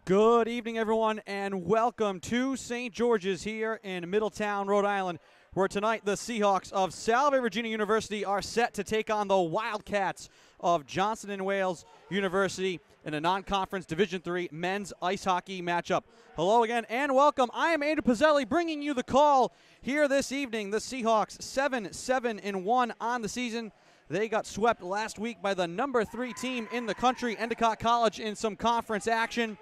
Good evening, everyone, and welcome to St. George's here in Middletown, Rhode Island, where tonight the Seahawks of Salve Regina University are set to take on the Wildcats of Johnson & Wales University in a non-conference Division III men's ice hockey matchup. Hello again and welcome. I am Andrew Pizzelli bringing you the call here this evening. The Seahawks 7-7-1 on the season. They got swept last week by the number 3 team in the country, Endicott College, in some conference action.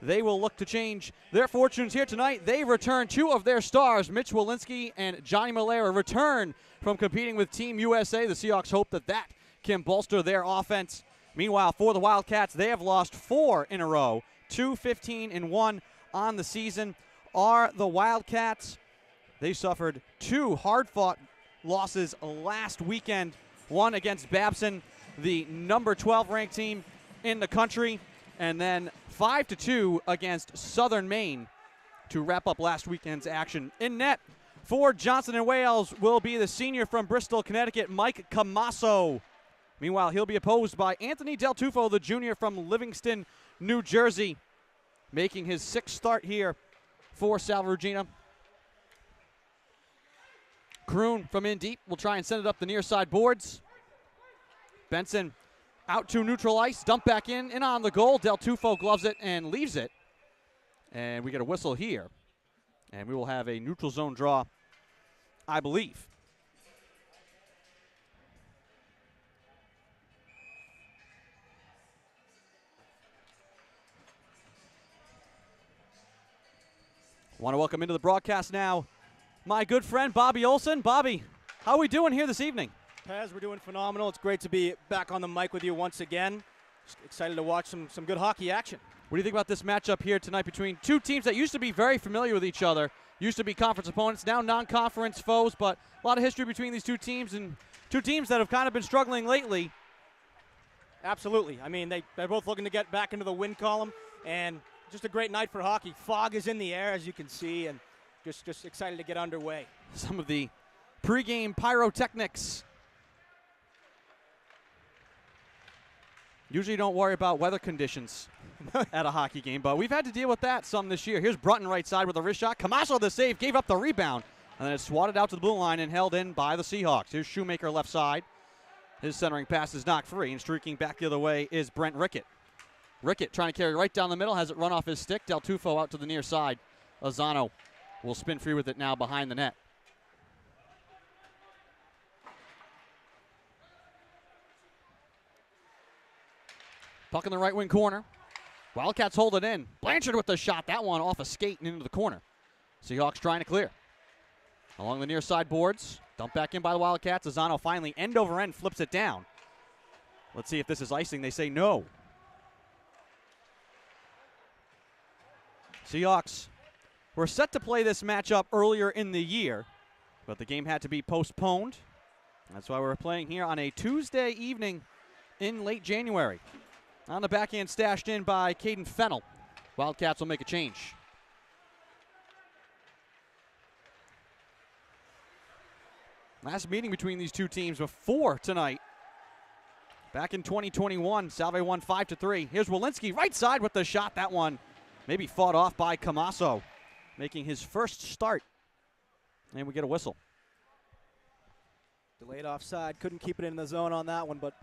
They will look to change their fortunes here tonight. They return 2 of their stars, Mitch Walensky and Johnny Malera, return from competing with Team USA. The Seahawks hope that can bolster their offense. Meanwhile, for the Wildcats, they have lost 4 in a row, 2-15-1 on the season. Are the Wildcats? They suffered 2 hard-fought losses last weekend, one against Babson, the number 12 ranked team in the country, and then 5-2 against Southern Maine to wrap up last weekend's action. In net for Johnson & Wales will be the senior from Bristol, Connecticut, Mike Camasso. Meanwhile, he'll be opposed by Anthony Del Tufo, the junior from Livingston, New Jersey, making his 6th start here for Salve Regina. Kroon from in deep will try and send it up the near side boards. Benson out to neutral ice, dump back in and on the goal. Del Tufo gloves it and leaves it. And we get a whistle here. And we will have a neutral zone draw, I believe. Want to welcome into the broadcast now my good friend Bobby Olson. Bobby, how are we doing here this evening? Paz, we're doing phenomenal. It's great to be back on the mic with you once again. Just excited to watch some good hockey action. What do you think about this matchup here tonight between 2 teams that used to be very familiar with each other, used to be conference opponents, now non-conference foes, but a lot of history between these 2 teams and 2 teams that have kind of been struggling lately? Absolutely. I mean, they're both looking to get back into the win column, and just a great night for hockey. Fog is in the air, as you can see, and just excited to get underway. Some of the pregame pyrotechnics. Usually don't worry about weather conditions at a hockey game, but we've had to deal with that some this year. Here's Brunton right side with a wrist shot. Camasso the save, gave up the rebound, and then it's swatted out to the blue line and held in by the Seahawks. Here's Shoemaker left side. His centering pass is knocked free, and streaking back the other way is Brent Rickett. Rickett trying to carry right down the middle, has it run off his stick. Del Tufo out to the near side. Lozano will spin free with it now behind the net. Puck in the right wing corner. Wildcats hold it in. Blanchard with the shot. That one off a skate and into the corner. Seahawks trying to clear. Along the near side boards. Dumped back in by the Wildcats. Lozano finally end over end flips it down. Let's see if this is icing. They say no. Seahawks were set to play this matchup earlier in the year, but the game had to be postponed. That's why we're playing here on a Tuesday evening in late January. On the backhand, stashed in by Caden Fennell. Wildcats will make a change. Last meeting between these 2 teams before tonight. Back in 2021, Salve won 5-3. Here's Walensky right side with the shot. That one maybe fought off by Camasso, making his 1st start. And we get a whistle. Delayed offside. Couldn't keep it in the zone on that one, but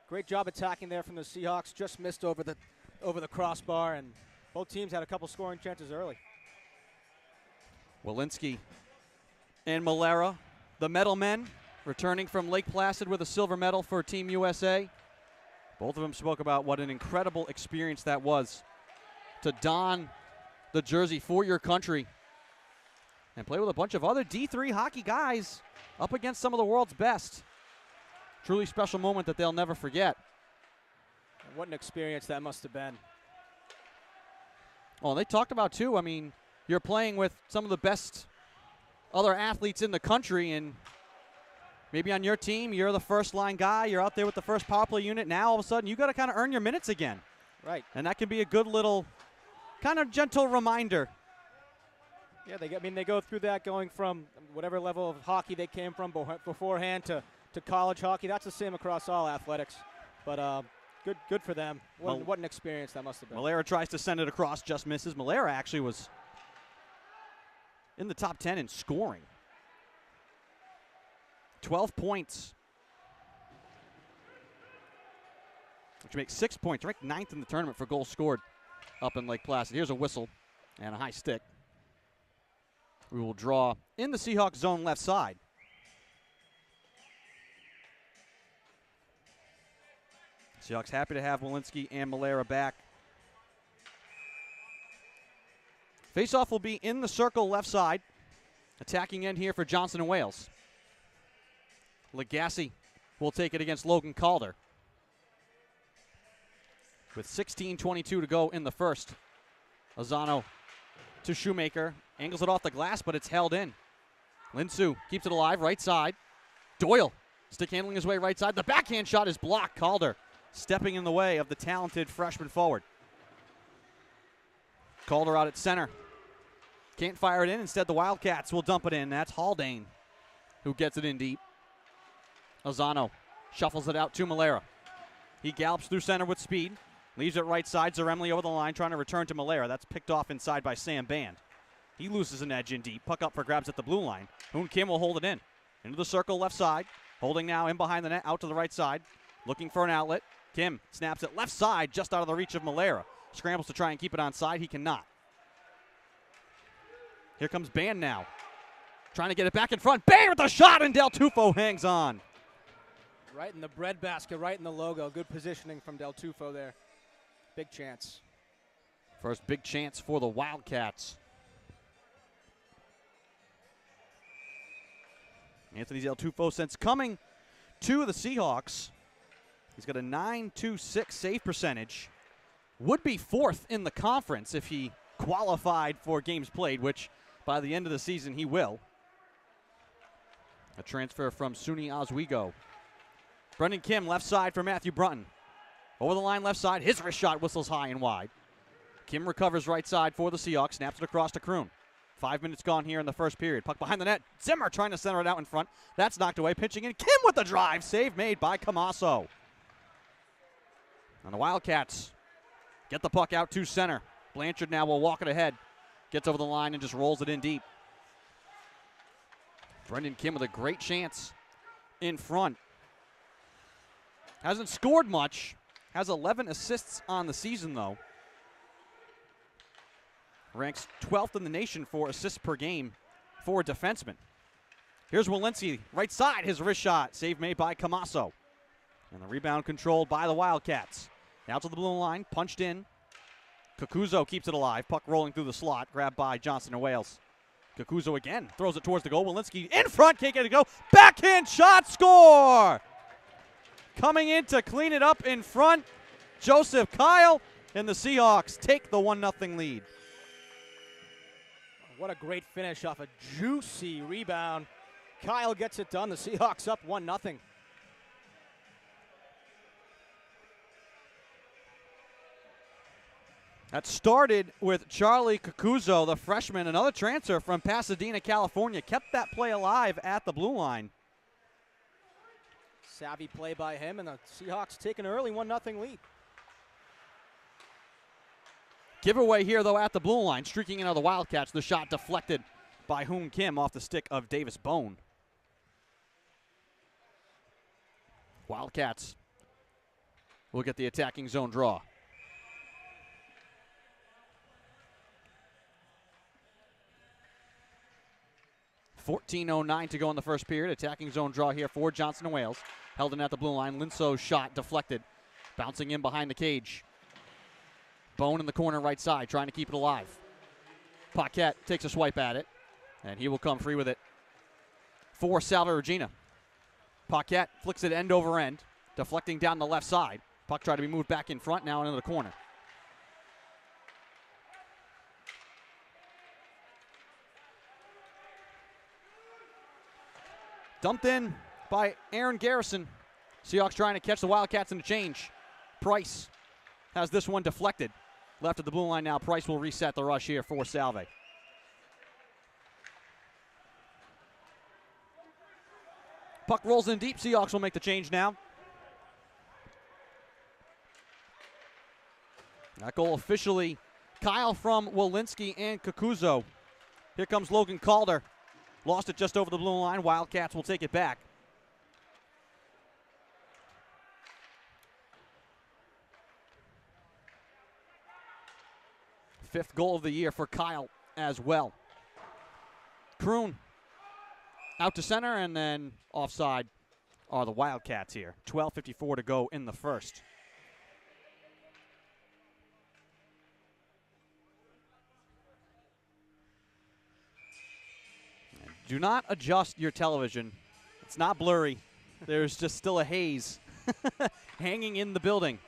great job attacking there from the Seahawks. Just missed over the crossbar, and both teams had a couple scoring chances early. Walensky and Malera, the medal men, returning from Lake Placid with a silver medal for Team USA. Both of them spoke about what an incredible experience that was to don the jersey for your country and play with a bunch of other D3 hockey guys up against some of the world's best. Truly special moment that they'll never forget. And what an experience that must have been. Well, they talked about, too, I mean, you're playing with some of the best other athletes in the country, and maybe on your team, you're the first-line guy, you're out there with the first power play unit. Now, all of a sudden, you got to kind of earn your minutes again. Right. And that can be a good little kind of gentle reminder. Yeah, they go through that going from whatever level of hockey they came from beforehand to college hockey. That's the same across all athletics. But Good for them. What an experience that must have been. Malera tries to send it across, just misses. Malera actually was in the top 10 in scoring. 12 points. Which makes 6 points. Ranked 9th in the tournament for goals scored up in Lake Placid. Here's a whistle and a high stick. We will draw in the Seahawks zone left side. Seahawks happy to have Walensky and Malera back. Faceoff will be in the circle left side. Attacking end here for Johnson and Wales. Legassi will take it against Logan Calder. With 16:22 to go in the first. Lozano to Shoemaker. Angles it off the glass, but it's held in. Linsu keeps it alive, right side. Doyle stick handling his way right side. The backhand shot is blocked. Calder stepping in the way of the talented freshman forward. Calder out at center. Can't fire it in. Instead, the Wildcats will dump it in. That's Haldane who gets it in deep. Lozano shuffles it out to Malera. He gallops through center with speed. Leaves it right side. Zaremli over the line trying to return to Malera. That's picked off inside by Sam Band. He loses an edge in deep. Puck up for grabs at the blue line. Hoon Kim will hold it in. Into the circle left side. Holding now in behind the net. Out to the right side. Looking for an outlet. Kim snaps it left side just out of the reach of Malera. Scrambles to try and keep it on side. He cannot. Here comes Band now. Trying to get it back in front. Band with the shot, and Del Tufo hangs on. Right in the breadbasket, right in the logo. Good positioning from Del Tufo there. Big chance. First big chance for the Wildcats. Anthony Del Tufo, since coming to the Seahawks, he's got a .926 save percentage. Would be 4th in the conference if he qualified for games played, which by the end of the season he will. A transfer from SUNY Oswego. Brendan Kim left side for Matthew Brunton. Over the line left side, his wrist shot whistles high and wide. Kim recovers right side for the Seahawks, snaps it across to Kroon. 5 minutes gone here in the first period. Puck behind the net. Zimmer trying to center it out in front. That's knocked away. Pitching in. Kim with the drive. Save made by Camasso. And the Wildcats get the puck out to center. Blanchard now will walk it ahead. Gets over the line and just rolls it in deep. Brendan Kim with a great chance in front. Hasn't scored much. Has 11 assists on the season, though. Ranks 12th in the nation for assists per game for a defenseman. Here's Walensky, right side, his wrist shot. Save made by Camasso. And the rebound controlled by the Wildcats. Out to the blue line, punched in. Kakuzo keeps it alive. Puck rolling through the slot, grabbed by Johnson and Wales. Kakuzo again throws it towards the goal. Walensky in front, can't get it to go. Backhand shot, score! Coming in to clean it up in front, Joseph Kyle, and the Seahawks take the 1-0 lead. What a great finish off a juicy rebound. Kyle gets it done. The Seahawks up 1-0. That started with Charlie Kakuzo, the freshman, another transfer from Pasadena, California. Kept that play alive at the blue line. Savvy play by him, and the Seahawks take an early 1-0 lead. Giveaway here, though, at the blue line. Streaking in on the Wildcats. The shot deflected by Hoon Kim off the stick of Davis Bone. Wildcats will get the attacking zone draw. .14:09 to go in the first period. Attacking zone draw here for Johnson and Wales. Held in at the blue line. Linso's shot deflected. Bouncing in behind the cage. Bone in the corner right side, trying to keep it alive. Paquette takes a swipe at it, and he will come free with it for Salve Regina. Paquette flicks it end over end, deflecting down the left side. Puck tried to be moved back in front, now into the corner. Dumped in by Aaron Garrison. Seahawks trying to catch the Wildcats in the change. Price has this one deflected. Left at the blue line now. Price will reset the rush here for Salve. Puck rolls in deep. Seahawks will make the change now. That goal officially Kyle from Walensky and Kakuzo. Here comes Logan Calder. Lost it just over the blue line. Wildcats will take it back. Fifth goal of the year for Kyle as well. Kroon out to center, and then offside are the Wildcats here. 12:54 to go in the first. Do not adjust your television. It's not blurry. There's just still a haze hanging in the building.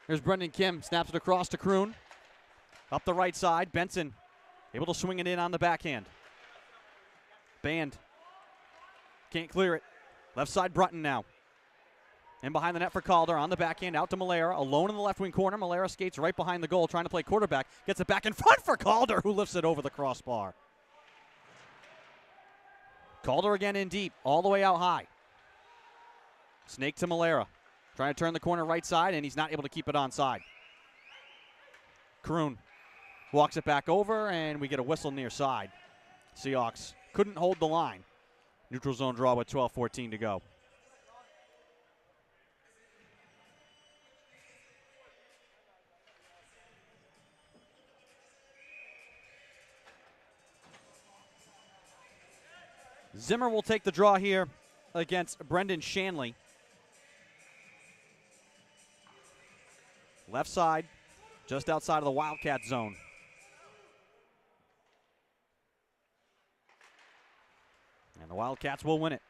Here's Brendan Kim, snaps it across to Kroon. Up the right side, Benson able to swing it in on the backhand. Band can't clear it. Left side, Brunton now. In behind the net for Calder, on the backhand, out to Malera, alone in the left wing corner. Malera skates right behind the goal, trying to play quarterback. Gets it back in front for Calder, who lifts it over the crossbar. Calder again in deep, all the way out high. Snake to Malera. Trying to turn the corner right side, and he's not able to keep it onside. Kroon walks it back over, and we get a whistle near side. Seahawks couldn't hold the line. Neutral zone draw with 12:14 to go. Zimmer will take the draw here against Brendan Shanley. Left side, just outside of the Wildcat zone. And the Wildcats will win it.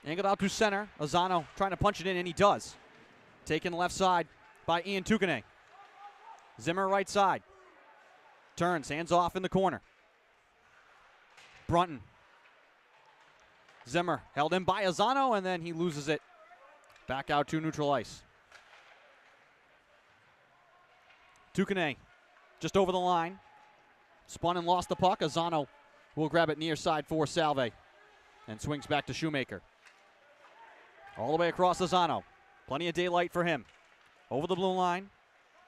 Angled out to center. Ozano trying to punch it in, and he does. Taken left side by Ian Tukane. Zimmer right side. Turns, hands off in the corner. Brunton. Zimmer held in by Ozano, and then he loses it back out to neutral ice. Tukane just over the line. Spun and lost the puck. Ozano will grab it near side for Salve and swings back to Shoemaker. All the way across Ozano. Plenty of daylight for him. Over the blue line.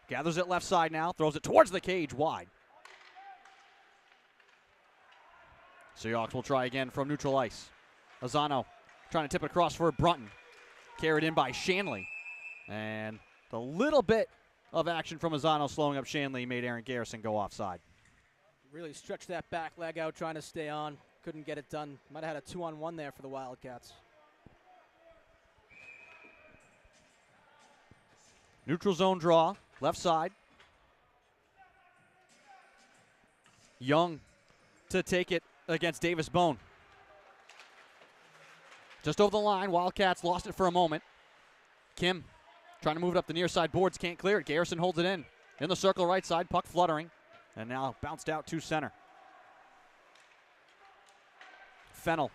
Gathers it left side now. Throws it towards the cage wide. Seahawks will try again from neutral ice. Ozano trying to tip it across for Brunton. Carried in by Shanley. And the little bit of action from Ozano slowing up Shanley made Aaron Garrison go offside. Really stretched that back leg out trying to stay on. Couldn't get it done. Might have had a 2-on-1 there for the Wildcats. Neutral zone draw, left side. Young to take it against Davis Bone. Just over the line, Wildcats lost it for a moment. Kim trying to move it up the near side boards, can't clear it. Garrison holds it in the circle right side, puck fluttering, and now bounced out to center. Fennel.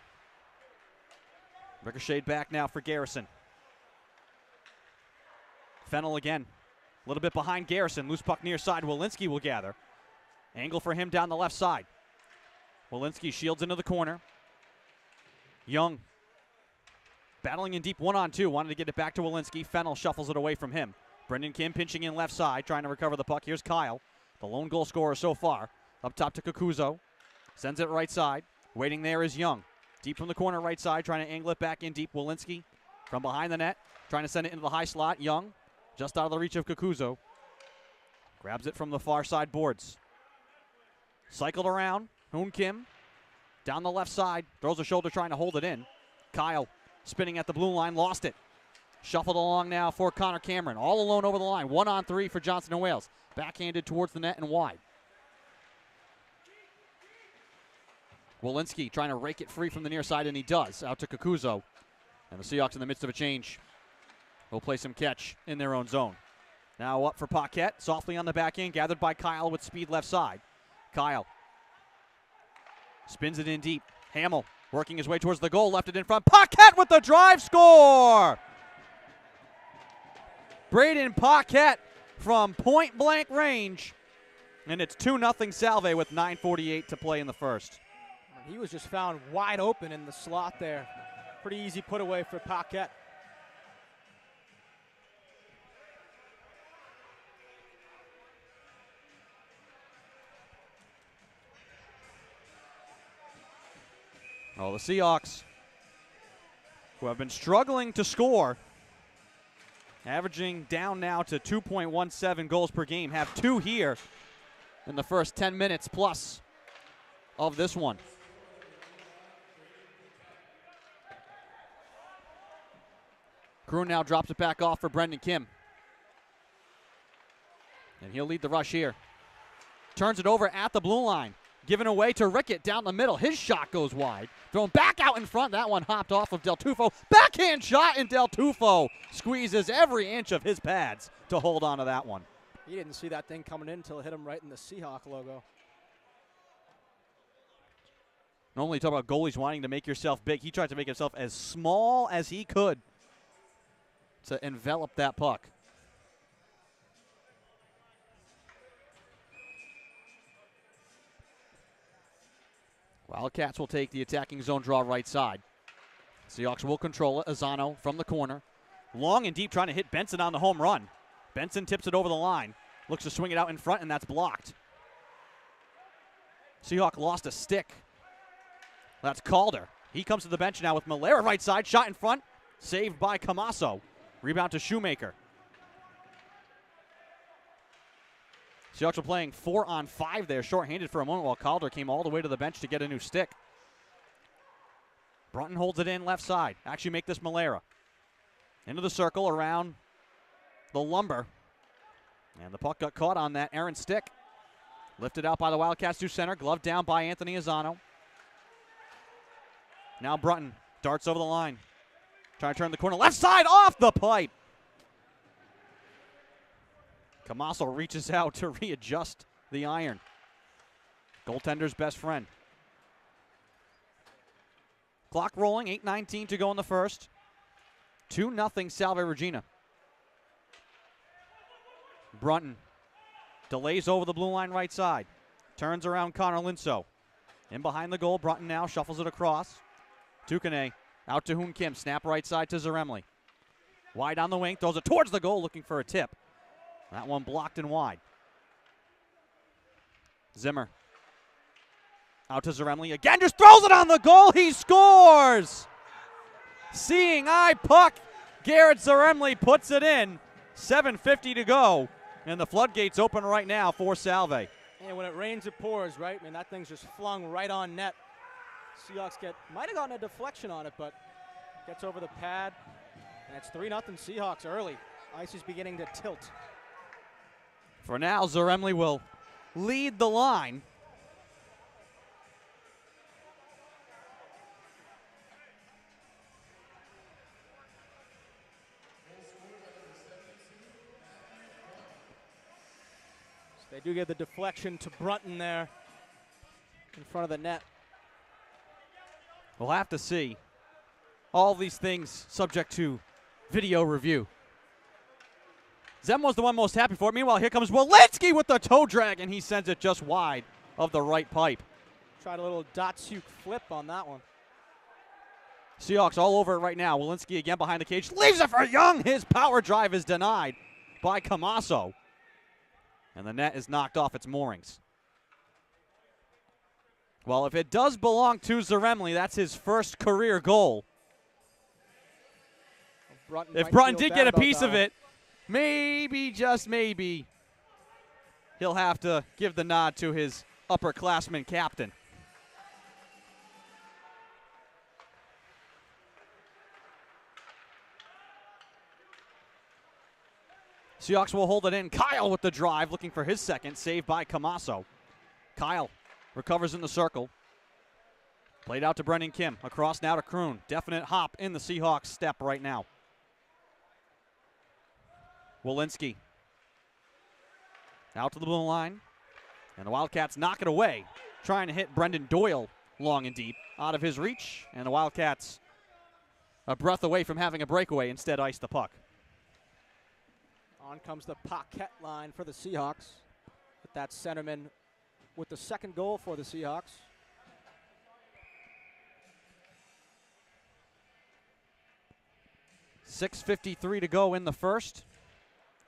Ricocheted back now for Garrison. Fennel again. A little bit behind Garrison. Loose puck near side. Walensky will gather. Angle for him down the left side. Walensky shields into the corner. Young battling in deep 1-on-2. Wanted to get it back to Walensky. Fennel shuffles it away from him. Brendan Kim pinching in left side, trying to recover the puck. Here's Kyle, the lone goal scorer so far. Up top to Kakuzo. Sends it right side. Waiting there is Young. Deep from the corner right side, trying to angle it back in deep. Walensky from behind the net, trying to send it into the high slot. Young, just out of the reach of Kakuzo. Grabs it from the far side boards. Cycled around. Hoon Kim down the left side. Throws a shoulder trying to hold it in. Kyle spinning at the blue line. Lost it. Shuffled along now for Connor Cameron. All alone over the line. 1-on-3 for Johnson and Wales. Backhanded towards the net and wide. Walensky trying to rake it free from the near side, and he does. Out to Kakuzo. And the Seahawks in the midst of a change will play some catch in their own zone. Now up for Paquette. Softly on the back end. Gathered by Kyle with speed left side. Kyle spins it in deep. Hamill working his way towards the goal. Left it in front. Paquette with the drive score! Braden Paquette from point-blank range. And it's 2-0 Salve with 9:48 to play in the first. He was just found wide open in the slot there. Pretty easy put away for Paquette. Well, the Seahawks, who have been struggling to score, averaging down now to 2.17 goals per game, have 2 here in the first 10 minutes plus of this one. Kroon now drops it back off for Brendan Kim. And he'll lead the rush here. Turns it over at the blue line. Given away to Rickett down the middle. His shot goes wide. Thrown back out in front. That one hopped off of Del Tufo. Backhand shot, and Del Tufo squeezes every inch of his pads to hold on to that one. He didn't see that thing coming in until it hit him right in the Seahawk logo. Normally talk about goalies wanting to make yourself big. He tried to make himself as small as he could to envelop that puck. Wildcats will take the attacking zone draw right side. Seahawks will control it. Azzano from the corner. Long and deep trying to hit Benson on the home run. Benson tips it over the line. Looks to swing it out in front, and that's blocked. Seahawk lost a stick. That's Calder. He comes to the bench now with Malera right side. Shot in front. Saved by Camasso. Rebound to Shoemaker. Seahawks are playing 4-on-5 there, shorthanded for a moment while Calder came all the way to the bench to get a new stick. Brunton holds it in left side. Actually make this Malera. Into the circle around the lumber. And the puck got caught on that errant stick. Lifted out by the Wildcats to center. Gloved down by Anthony Azzano. Now Brunton darts over the line. Trying to turn the corner. Left side off the pipe. Camasso reaches out to readjust the iron. Goaltender's best friend. Clock rolling, 8:19 to go in the first. 2-0 Salve Regina. Brunton delays over the blue line right side. Turns around Connor Linso. In behind the goal, Brunton now shuffles it across. Tukane out to Hoon Kim. Snap right side to Zaremli. Wide on the wing, throws it towards the goal looking for a tip. That one blocked and wide. Zimmer. Out to Zaremli again, just throws it on the goal. He scores! Seeing eye puck. Garrett Zaremli puts it in. 7:50 to go. And the floodgates open right now for Salve. And when it rains, it pours, right? I mean, that thing's just flung right on net. Seahawks might have gotten a deflection on it, but gets over the pad. And it's 3-0 Seahawks early. Ice is beginning to tilt. For now, Zaremli will lead the line. So they do get the deflection to Brunton there in front of the net. We'll have to see. All these things subject to video review. Zem was the one most happy for it. Meanwhile, here comes Walensky with the toe drag, and he sends it just wide of the right pipe. Tried a little Datsuk flip on that one. Seahawks all over it right now. Walensky again behind the cage. Leaves it for Young. His power drive is denied by Camasso. And the net is knocked off its moorings. Well, if it does belong to Zaremli, that's his first career goal. If Brunton did get a piece of it, maybe, just maybe, he'll have to give the nod to his upperclassman captain. Seahawks will hold it in. Kyle with the drive, looking for his second, saved by Camasso. Kyle recovers in the circle. Played out to Brendan Kim. Across now to Kroon. Definite hop in the Seahawks step right now. Walensky out to the blue line. And the Wildcats knock it away. Trying to hit Brendan Doyle long and deep. Out of his reach. And the Wildcats a breath away from having a breakaway. Instead ice the puck. On comes the Paquette line for the Seahawks. With that centerman with the second goal for the Seahawks. .6:53 to go in the first.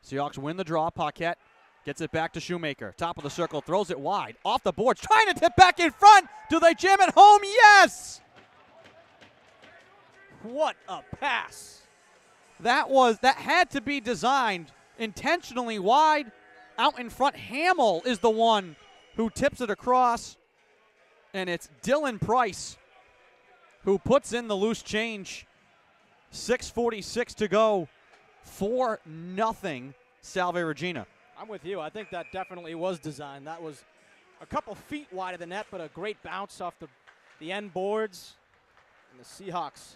Seahawks win the draw. Paquette gets it back to Shoemaker. Top of the circle, throws it wide. Off the boards, trying to tip back in front. Do they jam it home? Yes! What a pass. That had to be designed intentionally wide. Out in front, Hamill is the one who tips it across. And it's Dylan Price who puts in the loose change. 6:46 to go. 4-0 Salve Regina. I'm with you. I think that definitely was designed. That was a couple feet wide of the net, but a great bounce off the end boards. And the Seahawks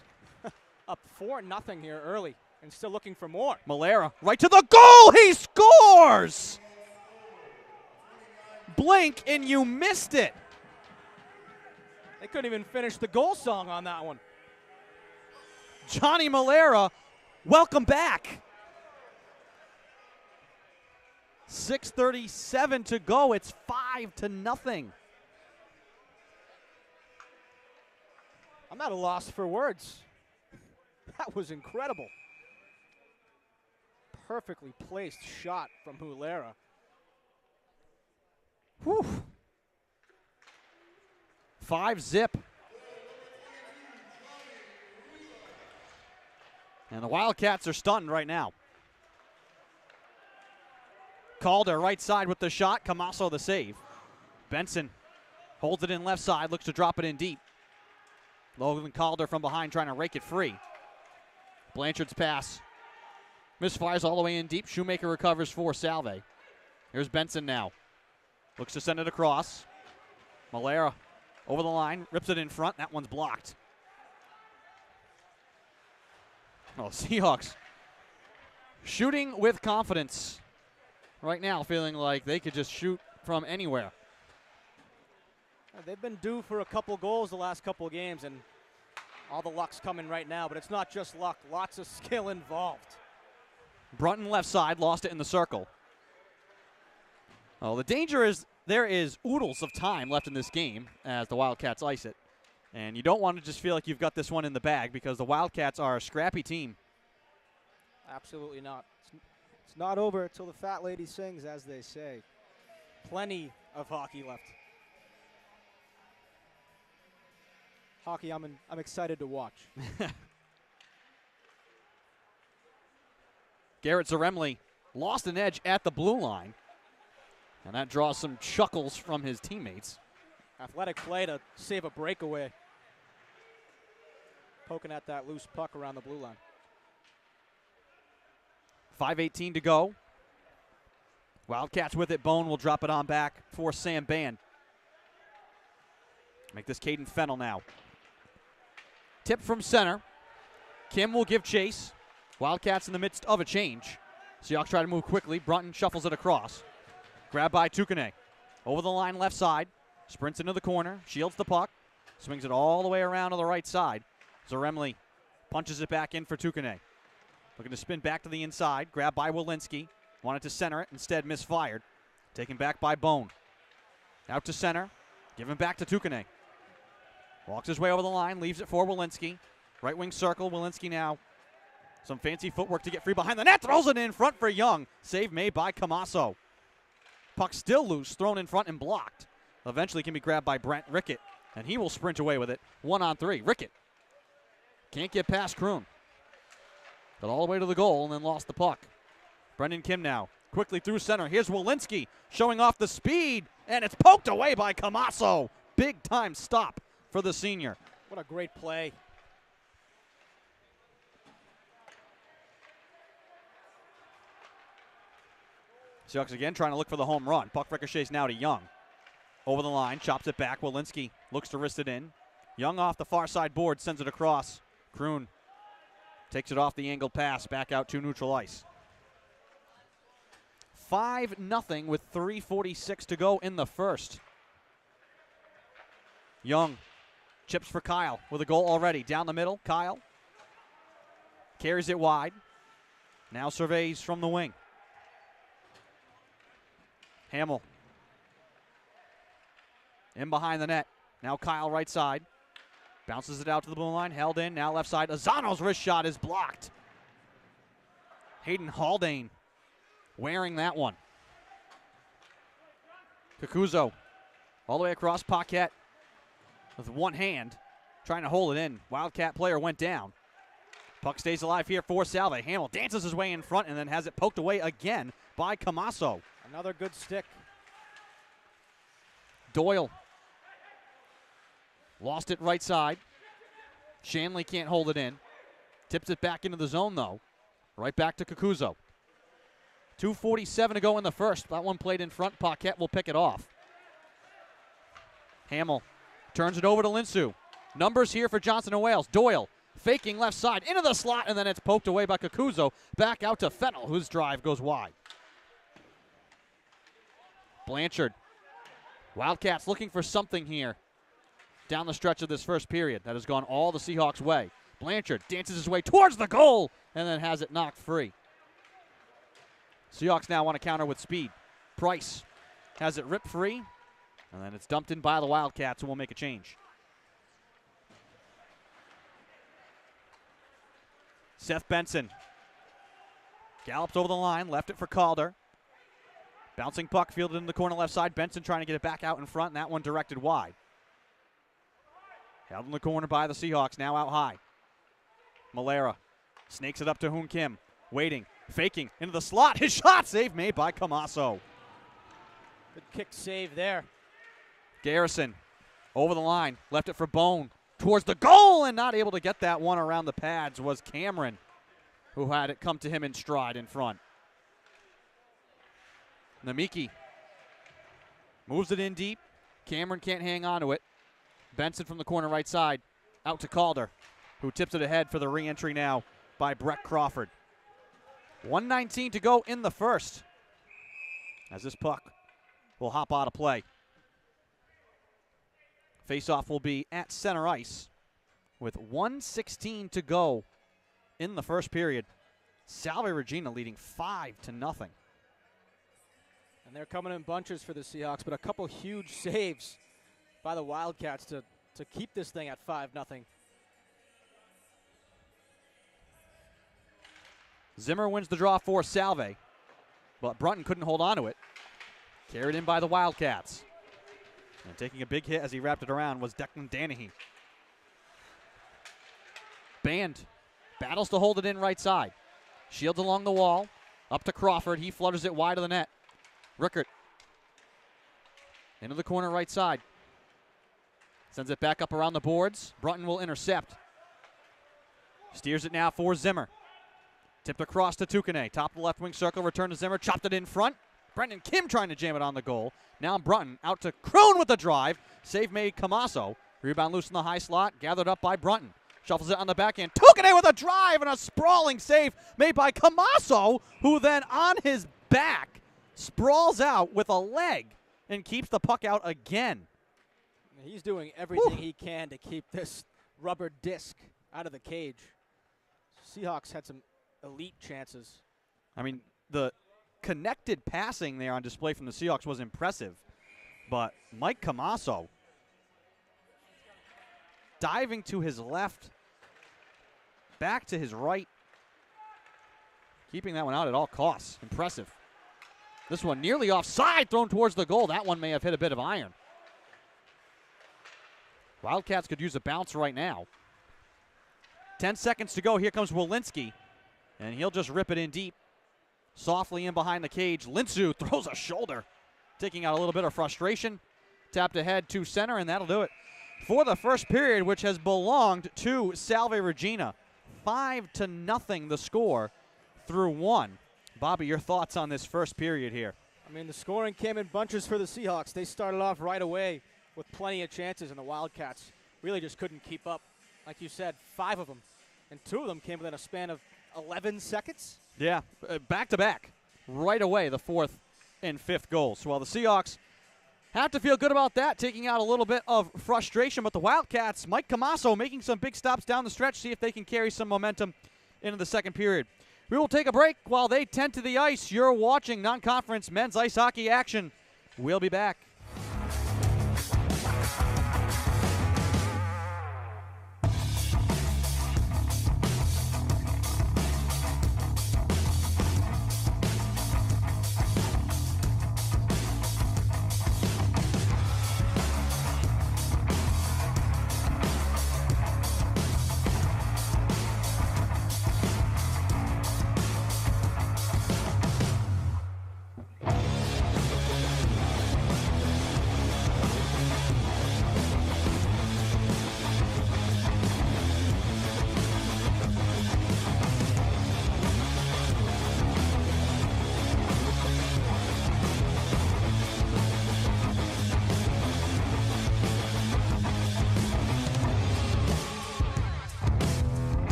up 4-0 here early and still looking for more. Malera right to the goal. He scores! Blink and you missed it. They couldn't even finish the goal song on that one. Johnny Malera, welcome back. 6:37 to go. It's 5-0. I'm at a loss for words. That was incredible. Perfectly placed shot from Malera. Whew. 5-zip. And the Wildcats are stunned right now. Calder right side with the shot. Camasso the save. Benson holds it in left side. Looks to drop it in deep. Logan Calder from behind trying to rake it free. Blanchard's pass. Misfires all the way in deep. Shoemaker recovers for Salve. Here's Benson now. Looks to send it across. Malera over the line. Rips it in front. That one's blocked. Oh, Seahawks shooting with confidence right now, feeling like they could just shoot from anywhere. They've been due for a couple goals the last couple of games, and all the luck's coming right now, but it's not just luck. Lots of skill involved. Brunton left side, lost it in the circle. Oh, the danger is there is oodles of time left in this game as the Wildcats ice it. And you don't want to just feel like you've got this one in the bag because the Wildcats are a scrappy team. Absolutely not. It's not over until the fat lady sings, as they say. Plenty of hockey left. Hockey I'm excited to watch. Garrett Zaremli lost an edge at the blue line. And that draws some chuckles from his teammates. Athletic play to save a breakaway. Poking at that loose puck around the blue line. 5:18 to go. Wildcats with it. Bone will drop it on back for Sam Band. Make this Caden Fennell now. Tip from center. Kim will give chase. Wildcats in the midst of a change. Seahawks try to move quickly. Brunton shuffles it across. Grabbed by Tukane. Over the line left side. Sprints into the corner. Shields the puck. Swings it all the way around to the right side. Zaremli punches it back in for Tukane. Looking to spin back to the inside. Grabbed by Walensky. Wanted to center it. Instead misfired. Taken back by Bone. Out to center. Given back to Tukane. Walks his way over the line. Leaves it for Walensky. Right wing circle. Walensky now. Some fancy footwork to get free behind the net. Throws it in front for Young. Save made by Camasso. Puck still loose. Thrown in front and blocked. Eventually can be grabbed by Brent Rickett. And he will sprint away with it. 1-on-3. Rickett can't get past Kroon. Got all the way to the goal and then lost the puck. Brendan Kim now. Quickly through center. Here's Walensky showing off the speed. And it's poked away by Camasso. Big time stop for the senior. What a great play. Seahawks again trying to look for the home run. Puck ricochets now to Young. Over the line, chops it back. Walensky looks to wrist it in. Young off the far side board, sends it across. Kroon takes it off the angled pass, back out to neutral ice. 5-0 with 3:46 to go in the first. Young chips for Kyle with a goal already. Down the middle, Kyle carries it wide. Now surveys from the wing. Hamill in behind the net. Now Kyle right side. Bounces it out to the blue line. Held in. Now left side. Azano's wrist shot is blocked. Hayden Haldane wearing that one. Kakuzo all the way across Paquette with one hand trying to hold it in. Wildcat player went down. Puck stays alive here for Salve. Hamill dances his way in front and then has it poked away again by Camasso. Another good stick. Doyle lost it right side. Shanley can't hold it in. Tips it back into the zone, though. Right back to Kakuzo. 2:47 to go in the first. That one played in front. Paquette will pick it off. Hamill turns it over to Linsu. Numbers here for Johnson and Wales. Doyle faking left side into the slot, and then it's poked away by Kakuzo. Back out to Fennell, whose drive goes wide. Blanchard. Wildcats looking for something here down the stretch of this first period. That has gone all the Seahawks' way. Blanchard dances his way towards the goal and then has it knocked free. Seahawks now want to counter with speed. Price has it ripped free, and then it's dumped in by the Wildcats, who will make a change. Seth Benson gallops over the line, left it for Calder. Bouncing puck fielded in the corner left side. Benson trying to get it back out in front, and that one directed wide. Held in the corner by the Seahawks, now out high. Malera snakes it up to Hoon Kim. Waiting, faking, into the slot. His shot save made by Camasso. Good kick save there. Garrison over the line, left it for Bone. Towards the goal, and not able to get that one around the pads was Cameron, who had it come to him in stride in front. Namiki moves it in deep. Cameron can't hang on to it. Benson from the corner right side, out to Calder, who tips it ahead for the re-entry now by Brett Crawford. 1:19 to go in the first, as this puck will hop out of play. Faceoff will be at center ice with 1:16 to go in the first period. Salve Regina leading 5-0. And they're coming in bunches for the Seahawks, but a couple huge saves by the Wildcats to keep this thing at 5-0. Zimmer wins the draw for Salve, but Brunton couldn't hold on to it. Carried in by the Wildcats. And taking a big hit as he wrapped it around was Declan Danahy. Band battles to hold it in right side. Shields along the wall. Up to Crawford. He flutters it wide of the net. Rickert into the corner right side. Sends it back up around the boards. Brunton will intercept. Steers it now for Zimmer. Tipped across to Tukane. Top of the left wing circle. Return to Zimmer. Chopped it in front. Brendan Kim trying to jam it on the goal. Now Brunton out to Krohn with the drive. Save made Camasso. Rebound loose in the high slot. Gathered up by Brunton. Shuffles it on the backhand. Tukane with a drive and a sprawling save made by Camasso, who then on his back sprawls out with a leg and keeps the puck out again. He's doing everything he can to keep this rubber disc out of the cage. Seahawks had some elite chances. I mean, the connected passing there on display from the Seahawks was impressive, but Mike Camasso diving to his left, back to his right, keeping that one out at all costs. Impressive. This one nearly offside, thrown towards the goal. That one may have hit a bit of iron. Wildcats could use a bounce right now. 10 seconds to go. Here comes Walensky, and he'll just rip it in deep. Softly in behind the cage. Linsu throws a shoulder, taking out a little bit of frustration. Tapped ahead to center, and that'll do it for the first period, which has belonged to Salve Regina. 5-0 the score through one. Bobby, your thoughts on this first period here? I mean, the scoring came in bunches for the Seahawks. They started off right away with plenty of chances, and the Wildcats really just couldn't keep up. Like you said, 5 of them, and 2 of them came within a span of 11 seconds. Yeah, back-to-back right away, the 4th and 5th goals. Well, the Seahawks have to feel good about that, taking out a little bit of frustration, but the Wildcats, Mike Camasso making some big stops down the stretch, see if they can carry some momentum into the second period. We will take a break while they tend to the ice. You're watching non-conference men's ice hockey action. We'll be back.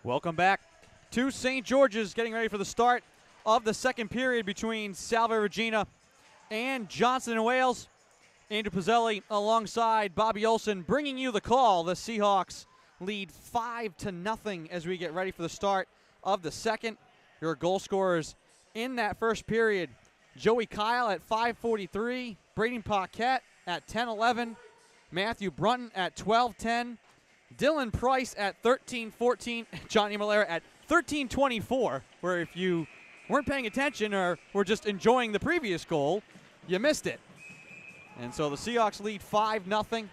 Welcome back to St. George's, getting ready for the start of the second period between Salve Regina and Johnson & Wales. Andrew Pizzelli alongside Bobby Olson bringing you the call. The Seahawks lead 5-0 as we get ready for the start of the second. Your goal scorers in that first period: Joey Kyle at 5:43, Braden Paquette at 10:11, Matthew Brunton at 12:10, Dylan Price at 13:14, Johnny Malera at 13:24, where if you weren't paying attention or were just enjoying the previous goal, you missed it. And so the Seahawks lead 5-0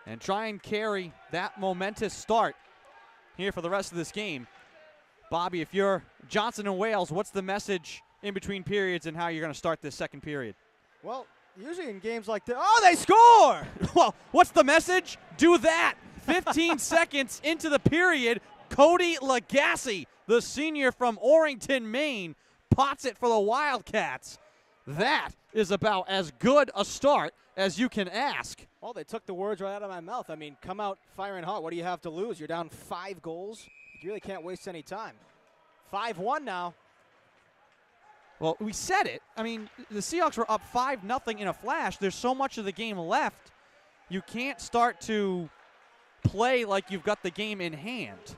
and try and carry that momentous start here for the rest of this game. Bobby, if you're Johnson & Wales, what's the message in between periods and how you're going to start this second period? Well, usually in games like this, oh, they score! Well, what's the message? Do that. 15 seconds into the period, Cody Lagasse, the senior from Orrington, Maine, pots it for the Wildcats. That is about as good a start as you can ask. Well, they took the words right out of my mouth. I mean, come out firing hot. What do you have to lose? You're down 5 goals. You really can't waste any time. 5-1 now. Well, we said it. I mean, the Seahawks were up 5-0 in a flash. There's so much of the game left. You can't start to play like you've got the game in hand.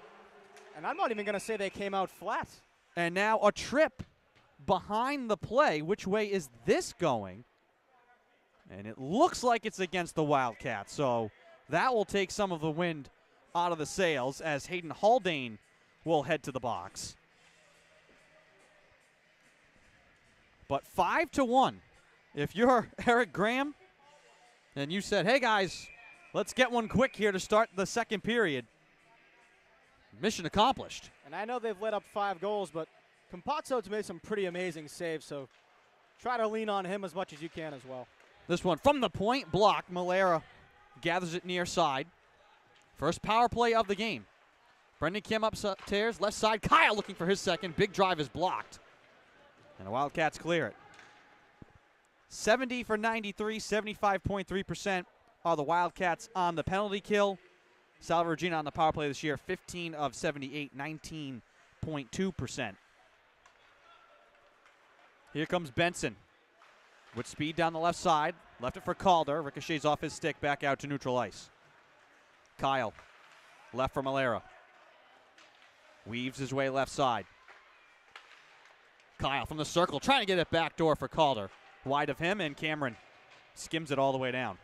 And I'm not even going to say they came out flat. And now a trip behind the play. Which way is this going? And it looks like it's against the Wildcats. So that will take some of the wind out of the sails as Hayden Haldane will head to the box. But 5-1. If you're Eric Graham and you said, hey guys, let's get one quick here to start the second period, mission accomplished. And I know they've let up 5 goals, but Campazzo's made some pretty amazing saves, so try to lean on him as much as you can as well. This one from the point, blocked. Malera gathers it near side. First power play of the game. Brendan Kim upstairs, left side. Kyle looking for his second. Big drive is blocked. And the Wildcats clear it. 70 for 93, 75.3% are the Wildcats on the penalty kill. Salve Regina on the power play this year, 15 of 78, 19.2%. Here comes Benson with speed down the left side. Left it for Calder. Ricochets off his stick, back out to neutral ice. Kyle, left for Malera. Weaves his way left side. Kyle from the circle, trying to get it back door for Calder. Wide of him, and Cameron skims it all the way down.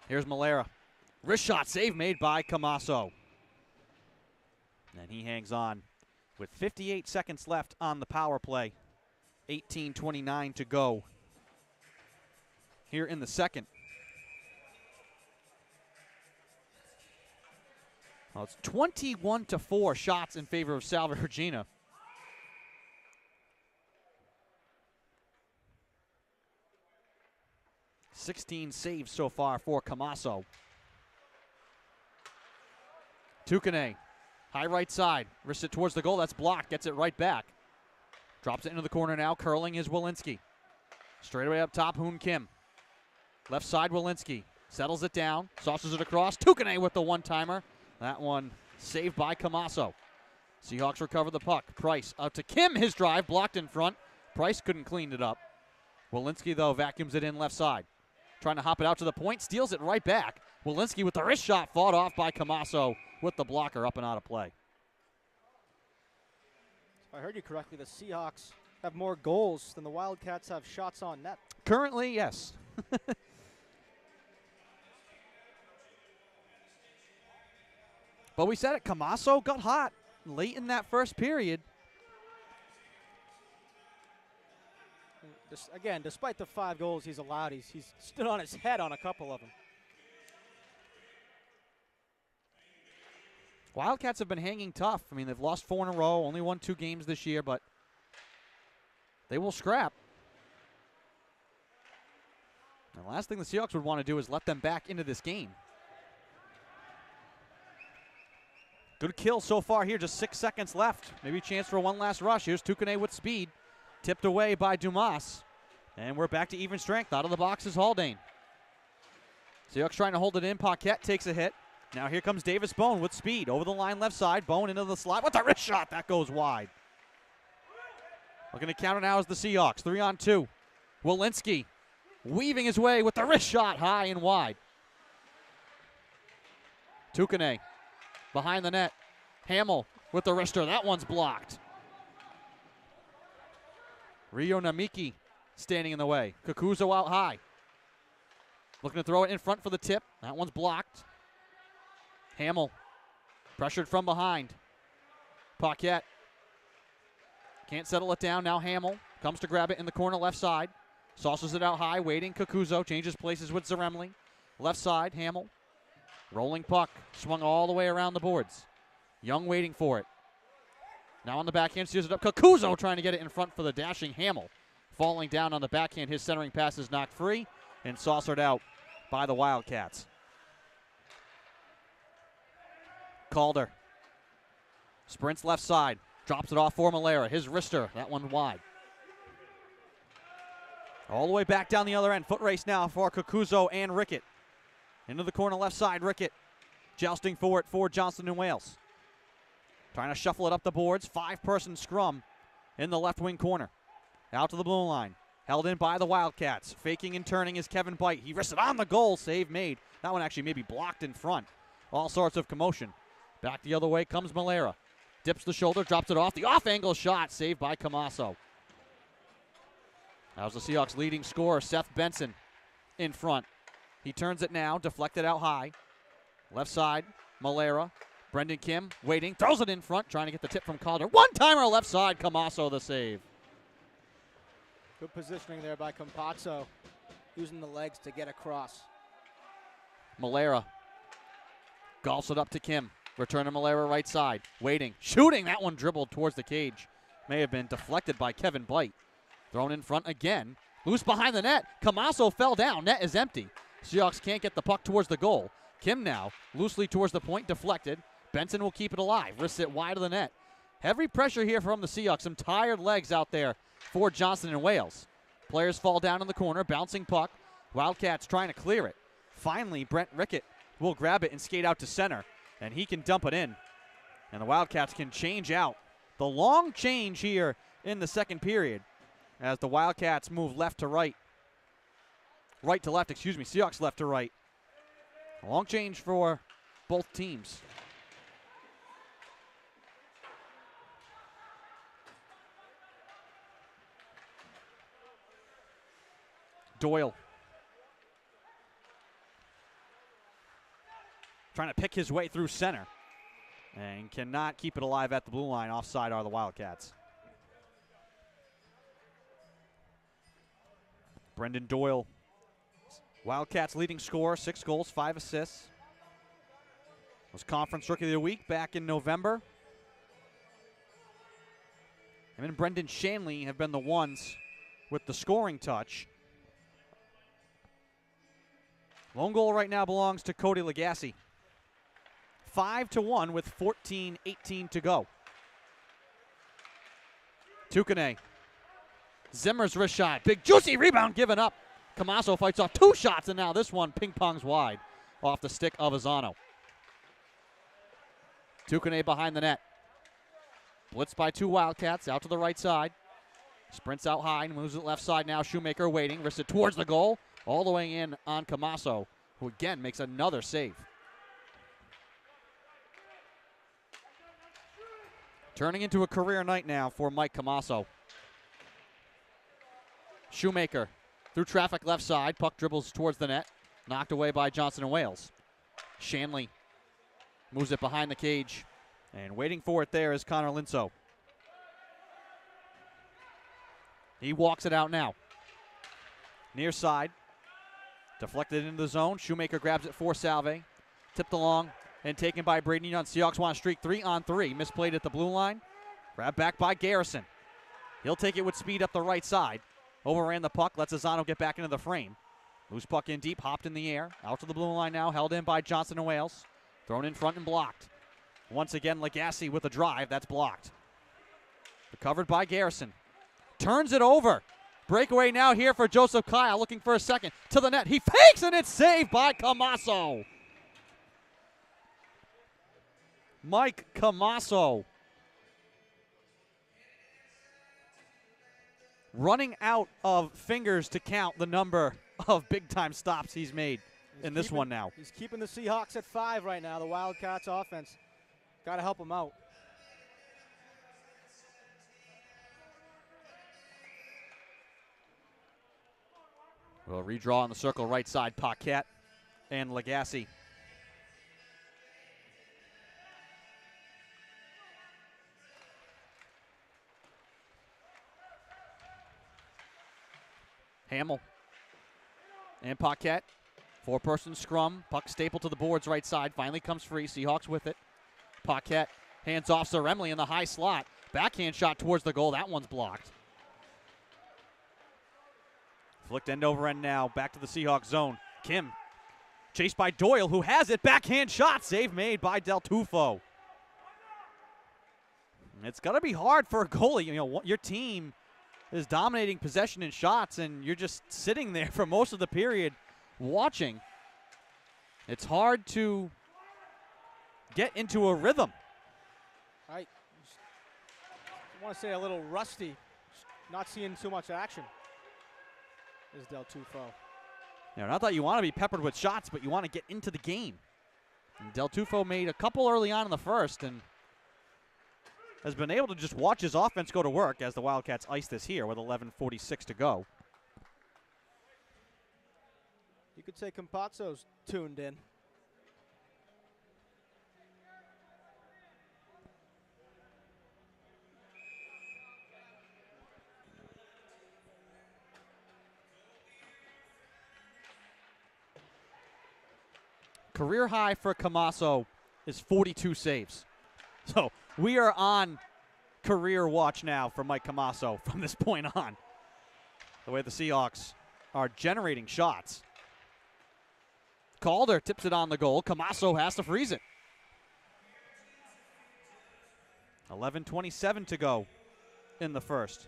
Here's Malera. Wrist shot save made by Camasso. And he hangs on with 58 seconds left on the power play. 18:29 to go here in the second. Well, it's 21-4 shots in favor of Salve Regina. $16 saves so far for Camasso. Tukane, high right side, wrists it towards the goal. That's blocked. Gets it right back. Drops it into the corner now. Curling is Walensky. Straight away up top, Hoon Kim. Left side, Walensky settles it down, sauces it across. Tukane with the one-timer. That one saved by Camasso. Seahawks recover the puck. Price out to Kim. His drive blocked in front. Price couldn't clean it up. Walensky, though, vacuums it in left side. Trying to hop it out to the point. Steals it right back. Walensky with the wrist shot fought off by Camasso with the blocker up and out of play. If I heard you correctly, the Seahawks have more goals than the Wildcats have shots on net. Currently, yes. But we said it, Camasso got hot late in that first period. Again, despite the 5 goals he's allowed, he's stood on his head on a couple of them. Wildcats have been hanging tough. I mean, they've lost 4 in a row, only won 2 games this year, but they will scrap. And the last thing the Seahawks would want to do is let them back into this game. Good kill so far here, just 6 seconds left. Maybe a chance for one last rush. Here's Tukane with speed. tipped away by Dumas. And we're back to even strength. Out of the box is Haldane. Seahawks trying to hold it in. Paquette takes a hit. Now here comes Davis Bone with speed. Over the line left side. Bone into the slot. What's a wrist shot? That goes wide. Looking to counter now is the Seahawks. 3-on-2. Walensky weaving his way with the wrist shot high and wide. Tukane behind the net. Hamill with the wrister. That one's blocked. Rio Namiki standing in the way. Kakuzo out high. Looking to throw it in front for the tip. That one's blocked. Hamill pressured from behind. Paquette can't settle it down. Now Hamill comes to grab it in the corner left side. Sauces it out high, waiting. Kakuzo changes places with Zaremli. Left side, Hamill. Rolling puck, swung all the way around the boards. Young waiting for it. Now on the backhand, steers it up. Kakuzo trying to get it in front for the dashing Hamill. Falling down on the backhand, his centering pass is knocked free and saucered out by the Wildcats. Calder sprints left side, drops it off for Malera. His wrister, that one wide. All the way back down the other end. Foot race now for Kakuzo and Rickett. Into the corner left side, Rickett jousting for it for Johnston and Wales. Trying to shuffle it up the boards. 5-person scrum in the left wing corner. Out to the blue line. Held in by the Wildcats. Faking and turning is Kevin Byte. He wristed on the goal. Save made. That one actually maybe blocked in front. All sorts of commotion. Back the other way comes Malera. Dips the shoulder, drops it off. The off-angle shot saved by Camasso. That was the Seahawks' leading scorer, Seth Benson, in front. He turns it now, deflected out high. Left side, Malera. Brendan Kim waiting, throws it in front, trying to get the tip from Calder. One-timer left side, Camasso the save. Good positioning there by Campazzo, using the legs to get across. Malera golfs it up to Kim. Return to Malera right side, waiting, shooting. That one dribbled towards the cage. May have been deflected by Kevin Byte. Thrown in front again. Loose behind the net. Camasso fell down. Net is empty. Seahawks can't get the puck towards the goal. Kim now loosely towards the point, deflected. Benson will keep it alive. Wrists it wide of the net. Heavy pressure here from the Seahawks. Some tired legs out there for Johnston and Wales. Players fall down in the corner. Bouncing puck. Wildcats trying to clear it. Finally, Brent Rickett will grab it and skate out to center. And he can dump it in. And the Wildcats can change out. The long change here in the second period as the Wildcats move left to right. Right to left, excuse me. Seahawks left to right. A long change for both teams. Doyle trying to pick his way through center and cannot keep it alive at the blue line. Offside are the Wildcats. Brendan Doyle, Wildcats leading scorer, 6 goals, 5 assists. Was Conference Rookie of the Week back in November. Him and Brendan Shanley have been the ones with the scoring touch. Lone goal right now belongs to Cody Legassi. 5-1 with 14:18 to go. Tukane. Zimmer's wrist shot. Big juicy rebound given up. Camasso fights off 2 shots, and now this one ping-pongs wide off the stick of Azano. Tukane behind the net. Blitzed by 2 Wildcats out to the right side. Sprints out high and moves it left side now. Shoemaker waiting. Wristed towards the goal. All the way in on Camasso, who again makes another save. Turning into a career night now for Mike Camasso. Shoemaker through traffic left side. Puck dribbles towards the net. Knocked away by Johnston and Wales. Shanley moves it behind the cage. And waiting for it there is Connor Linso. He walks it out now. Near side. Deflected into the zone. Shoemaker grabs it for Salve. Tipped along and taken by Braden Young. Seahawks want to streak 3-on-3. Misplayed at the blue line. Grabbed back by Garrison. He'll take it with speed up the right side. Overran the puck. Lets Azano get back into the frame. Loose puck in deep. Hopped in the air. Out to the blue line now. Held in by Johnston and Wales. Thrown in front and blocked. Once again, Legassi with a drive. That's blocked. Recovered by Garrison. turns it over. Breakaway now here for Joseph Kyle, looking for a second. To the net. He fakes, and it's saved by Camasso. Mike Camasso. Running out of fingers to count the number of big-time stops he's made in this one now. He's keeping the Seahawks at 5 right now, the Wildcats offense. Got to help him out. We'll redraw on the circle right side, Paquette and Legacy. Hamill and Paquette. 4-person scrum. Puck stapled to the boards right side. Finally comes free. Seahawks with it. Paquette hands off Ceremony in the high slot. Backhand shot towards the goal. That one's blocked. Flicked end over end now. Back to the Seahawks zone. Kim chased by Doyle, who has it. Backhand shot. Save made by Del Tufo. It's going to be hard for a goalie. You know, your team is dominating possession and shots, and you're just sitting there for most of the period watching. It's hard to get into a rhythm. I want to say a little rusty, not seeing too much action is Del Tufo. Yeah, not that you want to be peppered with shots, but you want to get into the game. And Del Tufo made a couple early on in the first and has been able to just watch his offense go to work as the Wildcats ice this here with 11:46 to go. You could say Campazzo's tuned in. Career high for Camasso is 42 saves. So we are on career watch now for Mike Camasso from this point on. The way the Seahawks are generating shots. Calder tips it on the goal. Camasso has to freeze it. 11:27 to go in the first.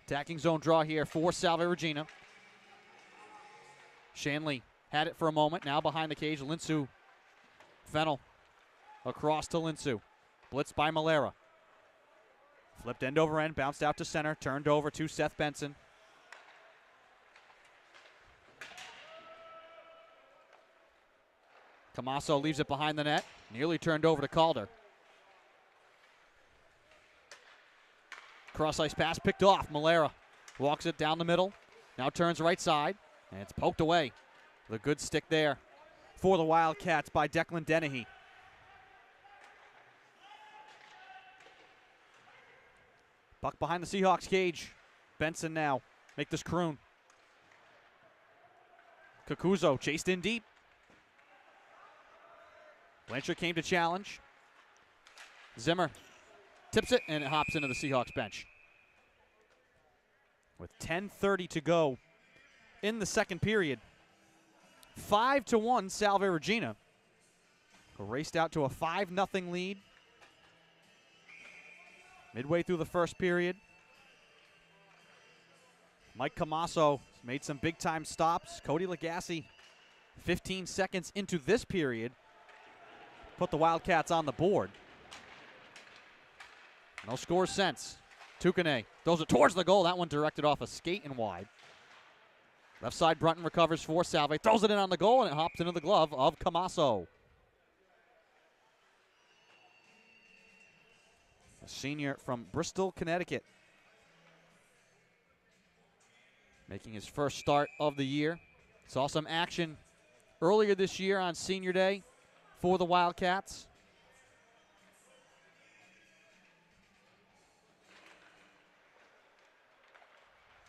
Attacking zone draw here for Salve Regina. Shanley had it for a moment. Now behind the cage, Linsu. Fennel across to Linsu. Blitzed by Malera. Flipped end over end, bounced out to center, turned over to Seth Benson. Camasso leaves it behind the net. Nearly turned over to Calder. Cross-ice pass picked off. Malera walks it down the middle. Now turns right side, and it's poked away. The good stick there for the Wildcats by Declan Dennehy. Puck behind the Seahawks cage. Benson now. Make this croon. Kakuzo chased in deep. Blanchard came to challenge. Zimmer tips it, and it hops into the Seahawks bench. With 10:30 to go in the second period. 5-1 Salve Regina. Raced out to a 5-0 lead. Midway through the first period. Mike Camasso made some big-time stops. Cody Legacy, 15 seconds into this period, put the Wildcats on the board. No scores since. Tukane throws it towards the goal. That one directed off a skate and wide. Left side, Brunton recovers for Salve. Throws it in on the goal, and it hops into the glove of Camasso. A senior from Bristol, Connecticut. Making his first start of the year. Saw some action earlier this year on Senior Day for the Wildcats.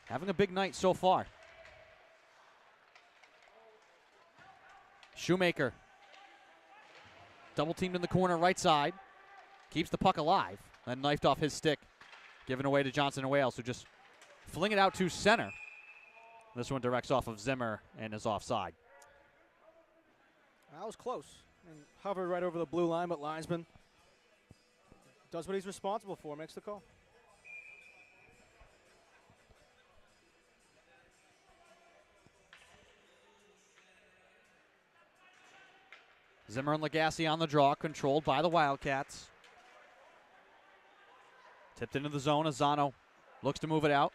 Having a big night so far. Shoemaker. Double teamed in the corner right side. Keeps the puck alive. Then knifed off his stick. Given away to Johnson and Wales, who just fling it out to center. This one directs off of Zimmer and is offside. That was close. And hovered right over the blue line, but linesman does what he's responsible for, makes the call. Zimmer and Lagasse on the draw, controlled by the Wildcats. Tipped into the zone. Azano looks to move it out.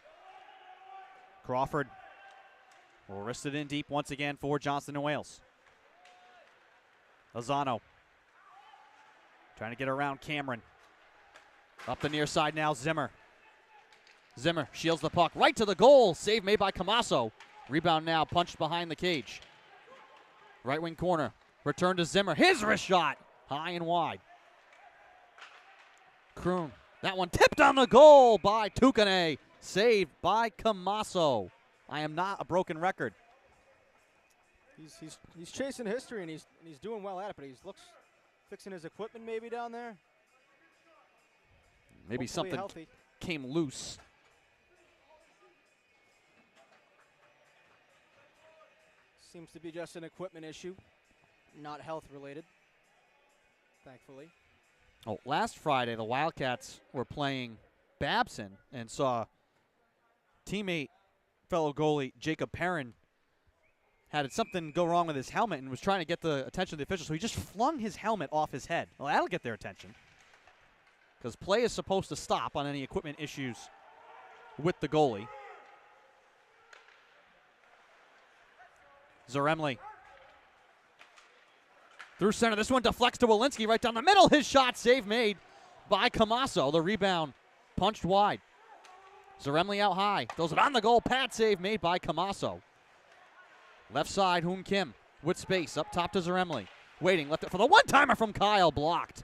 Crawford will wrist it in deep once again for Johnston and Wales. Azano trying to get around Cameron. Up the near side now, Zimmer. Zimmer shields the puck right to the goal. Save made by Camasso. Rebound now, punched behind the cage. Right wing corner. Return to Zimmer. His wrist shot. High and wide. Kroon. That one tipped on the goal by Tukane. Saved by Camasso. I am not a broken record. He's chasing history, and he's doing well at it, but he looks fixing his equipment maybe down there. Maybe Hopefully something healthy. came loose. Seems to be just an equipment issue, not health related, thankfully. Oh, last Friday, the Wildcats were playing Babson and saw teammate, fellow goalie Jacob Perrin had something go wrong with his helmet and was trying to get the attention of the officials, so he just flung his helmet off his head. Well, that'll get their attention, because play is supposed to stop on any equipment issues with the goalie. Zaremli through center. This one deflects to Walensky right down the middle. His shot, save made by Camasso. The rebound punched wide. Zaremli out high. Throws it on the goal. Pad save made by Camasso. Left side, Hoon Kim with space. Up top to Zaremli. Waiting. Left it for the one-timer from Kyle. Blocked.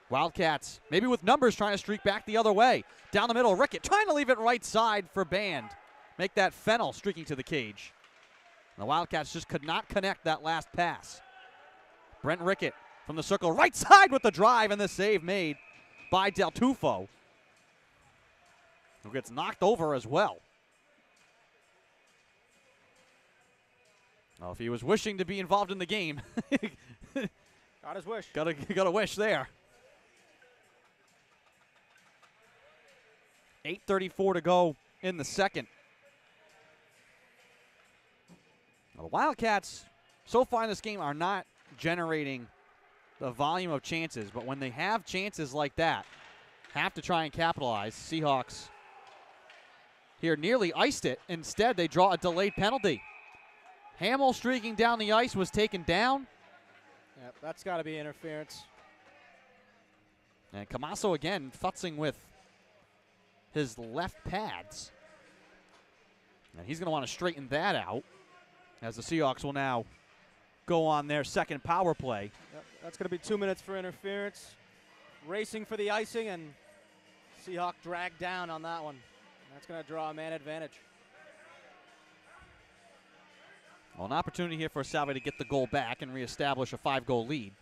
Wildcats, maybe with numbers, trying to streak back the other way. Down the middle, Rickett trying to leave it right side for Band. Make that Fennel streaking to the cage. And the Wildcats just could not connect that last pass. Brent Rickett from the circle, right side with the drive, and the save made by Del Tufo, who gets knocked over as well. Well, if he was wishing to be involved in the game, Got his wish. got a wish there. 8:34 to go in the second. Now, the Wildcats, so far in this game, are not generating the volume of chances, but when they have chances like that, have to try and capitalize. Seahawks here nearly iced it. Instead, they draw a delayed penalty. Hamill streaking down the ice was taken down. Yep, that's got to be interference. And Camasso again futzing with his left pads. And he's going to want to straighten that out, as the Seahawks will now go on their second power play. Yep, that's going to be 2 minutes for interference. Racing for the icing, and Seahawk dragged down on that one. That's going to draw a man advantage. Well, an opportunity here for Salve to get the goal back and reestablish a 5-goal lead.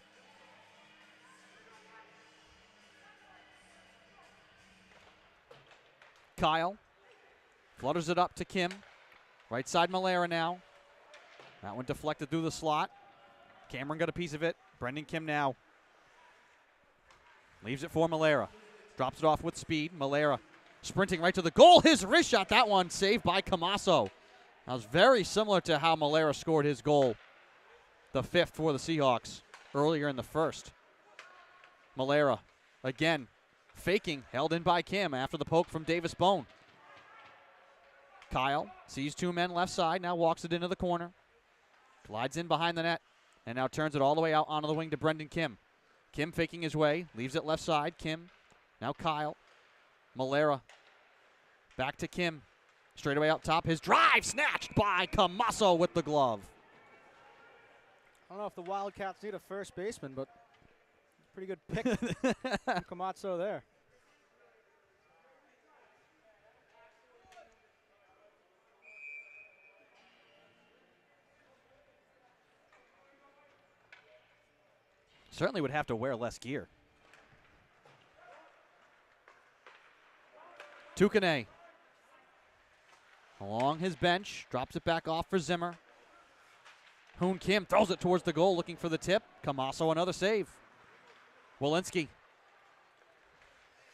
Kyle flutters it up to Kim. Right side Malera now. That one deflected through the slot. Cameron got a piece of it. Brendan Kim now leaves it for Malera. Drops it off with speed. Malera sprinting right to the goal. His wrist shot. That one saved by Camasso. That was very similar to how Malera scored his goal, the 5th for the Seahawks, earlier in the first. Malera again faking, held in by Kim after the poke from Davis Bone. Kyle sees 2 men left side, now walks it into the corner. Glides in behind the net, and now turns it all the way out onto the wing to Brendan Kim. Kim faking his way, leaves it left side. Kim, now Kyle. Malera, back to Kim. Straight away up top, his drive snatched by Camasso with the glove. I don't know if the Wildcats need a first baseman, but pretty good pick from Camasso there. Certainly would have to wear less gear. Tukane along his bench, drops it back off for Zimmer. Hoon Kim throws it towards the goal, looking for the tip. Camasso, another save. Walensky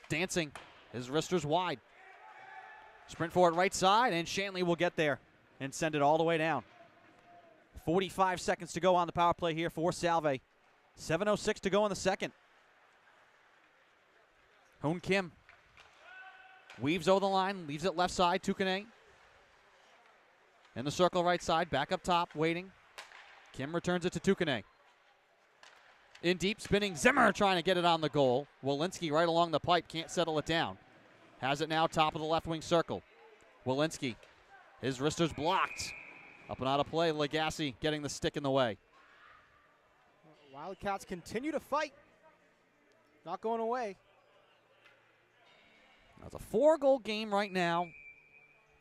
dancing. His wristers wide. Sprint for it right side, and Shanley will get there and send it all the way down. 45 seconds to go on the power play here for Salve. 7:06 to go in the second. Hoon Kim weaves over the line, leaves it left side. Tukane in the circle right side, back up top, waiting. Kim returns it to Tukane. In deep, spinning Zimmer trying to get it on the goal. Walensky right along the pipe, can't settle it down. Has it now, top of the left wing circle. Walensky, his wristers blocked. Up and out of play, Legassi getting the stick in the way. Wildcats continue to fight. Not going away. It's a 4-goal game right now.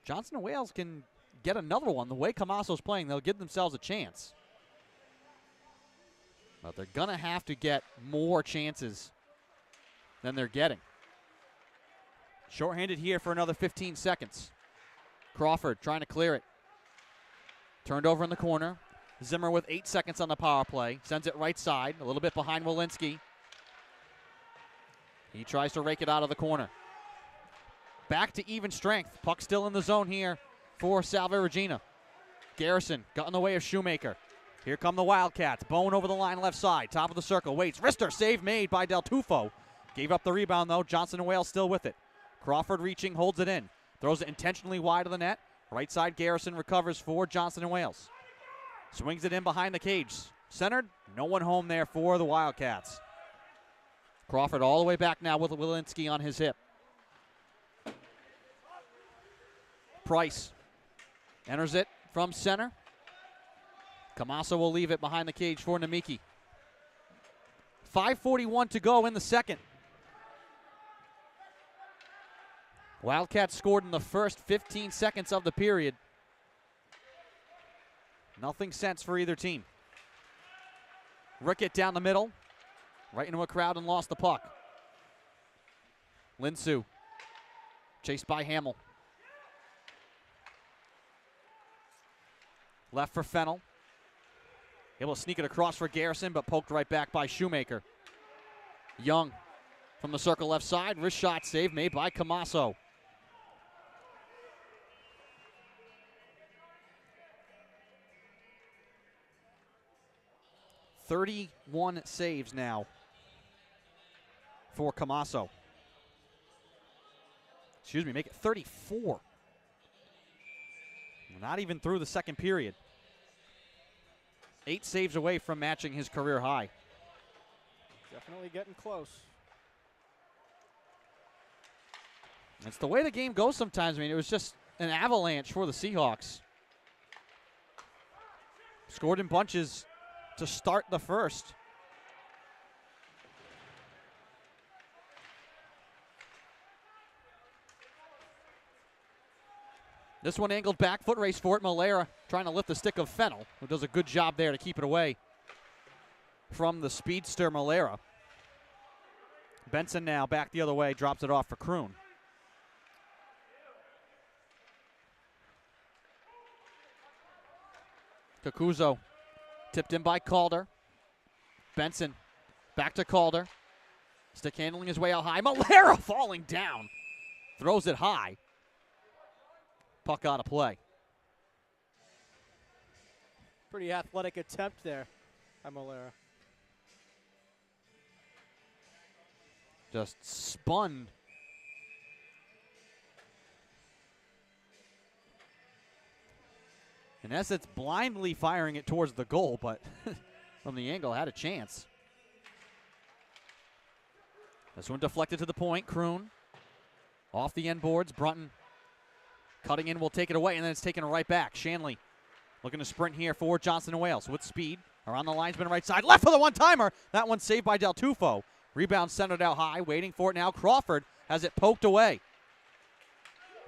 Johnson and Wales can get another one. The way Camasso's playing, they'll give themselves a chance. But they're going to have to get more chances than they're getting. Shorthanded here for another 15 seconds. Crawford trying to clear it. Turned over in the corner. Zimmer with 8 seconds on the power play. Sends it right side, a little bit behind Walensky. He tries to rake it out of the corner. Back to even strength. Puck still in the zone here for Salve Regina. Garrison got in the way of Shoemaker. Here come the Wildcats. Bone over the line left side. Top of the circle. Waits. Wrister. Save made by Del Tufo. Gave up the rebound, though. Johnson and Wales still with it. Crawford reaching. Holds it in. Throws it intentionally wide of the net. Right side Garrison recovers for Johnson and Wales. Swings it in behind the cage. Centered. No one home there for the Wildcats. Crawford all the way back now with Walensky on his hip. Price enters it from center. Camasso will leave it behind the cage for Namiki. 5:41 to go in the second. Wildcats scored in the first 15 seconds of the period. Nothing since for either team. Rickett down the middle. Right into a crowd and lost the puck. Linsu chased by Hamill. Left for Fennell. Able to sneak it across for Garrison, but poked right back by Shoemaker. Young from the circle left side. Wrist shot save made by Camasso. "31 saves now for Camasso. Excuse me, make it 34. Not even through the second period. 8 saves away from matching his career high. Definitely getting close. It's the way the game goes sometimes. I mean, it was just an avalanche for the Seahawks. Scored in bunches to start the first. This one angled back, foot race for it. Malera trying to lift the stick of Fennell, who does a good job there to keep it away from the speedster Malera. Benson now back the other way, drops it off for Kroon. Kakuzo tipped in by Calder. Benson back to Calder. Stick handling his way out high. Malera falling down. Throws it high. Puck out of play. Pretty athletic attempt there by Malera. Just spun. In essence, blindly firing it towards the goal, but from the angle had a chance. This one deflected to the point. Kroon off the end boards. Brunton cutting in will take it away, and then it's taken right back. Shanley looking to sprint here for Johnson and Wales with speed. Around the linesman right side. Left for the one-timer. That one saved by Del Tufo. Rebound centered out high. Waiting for it now. Crawford has it poked away.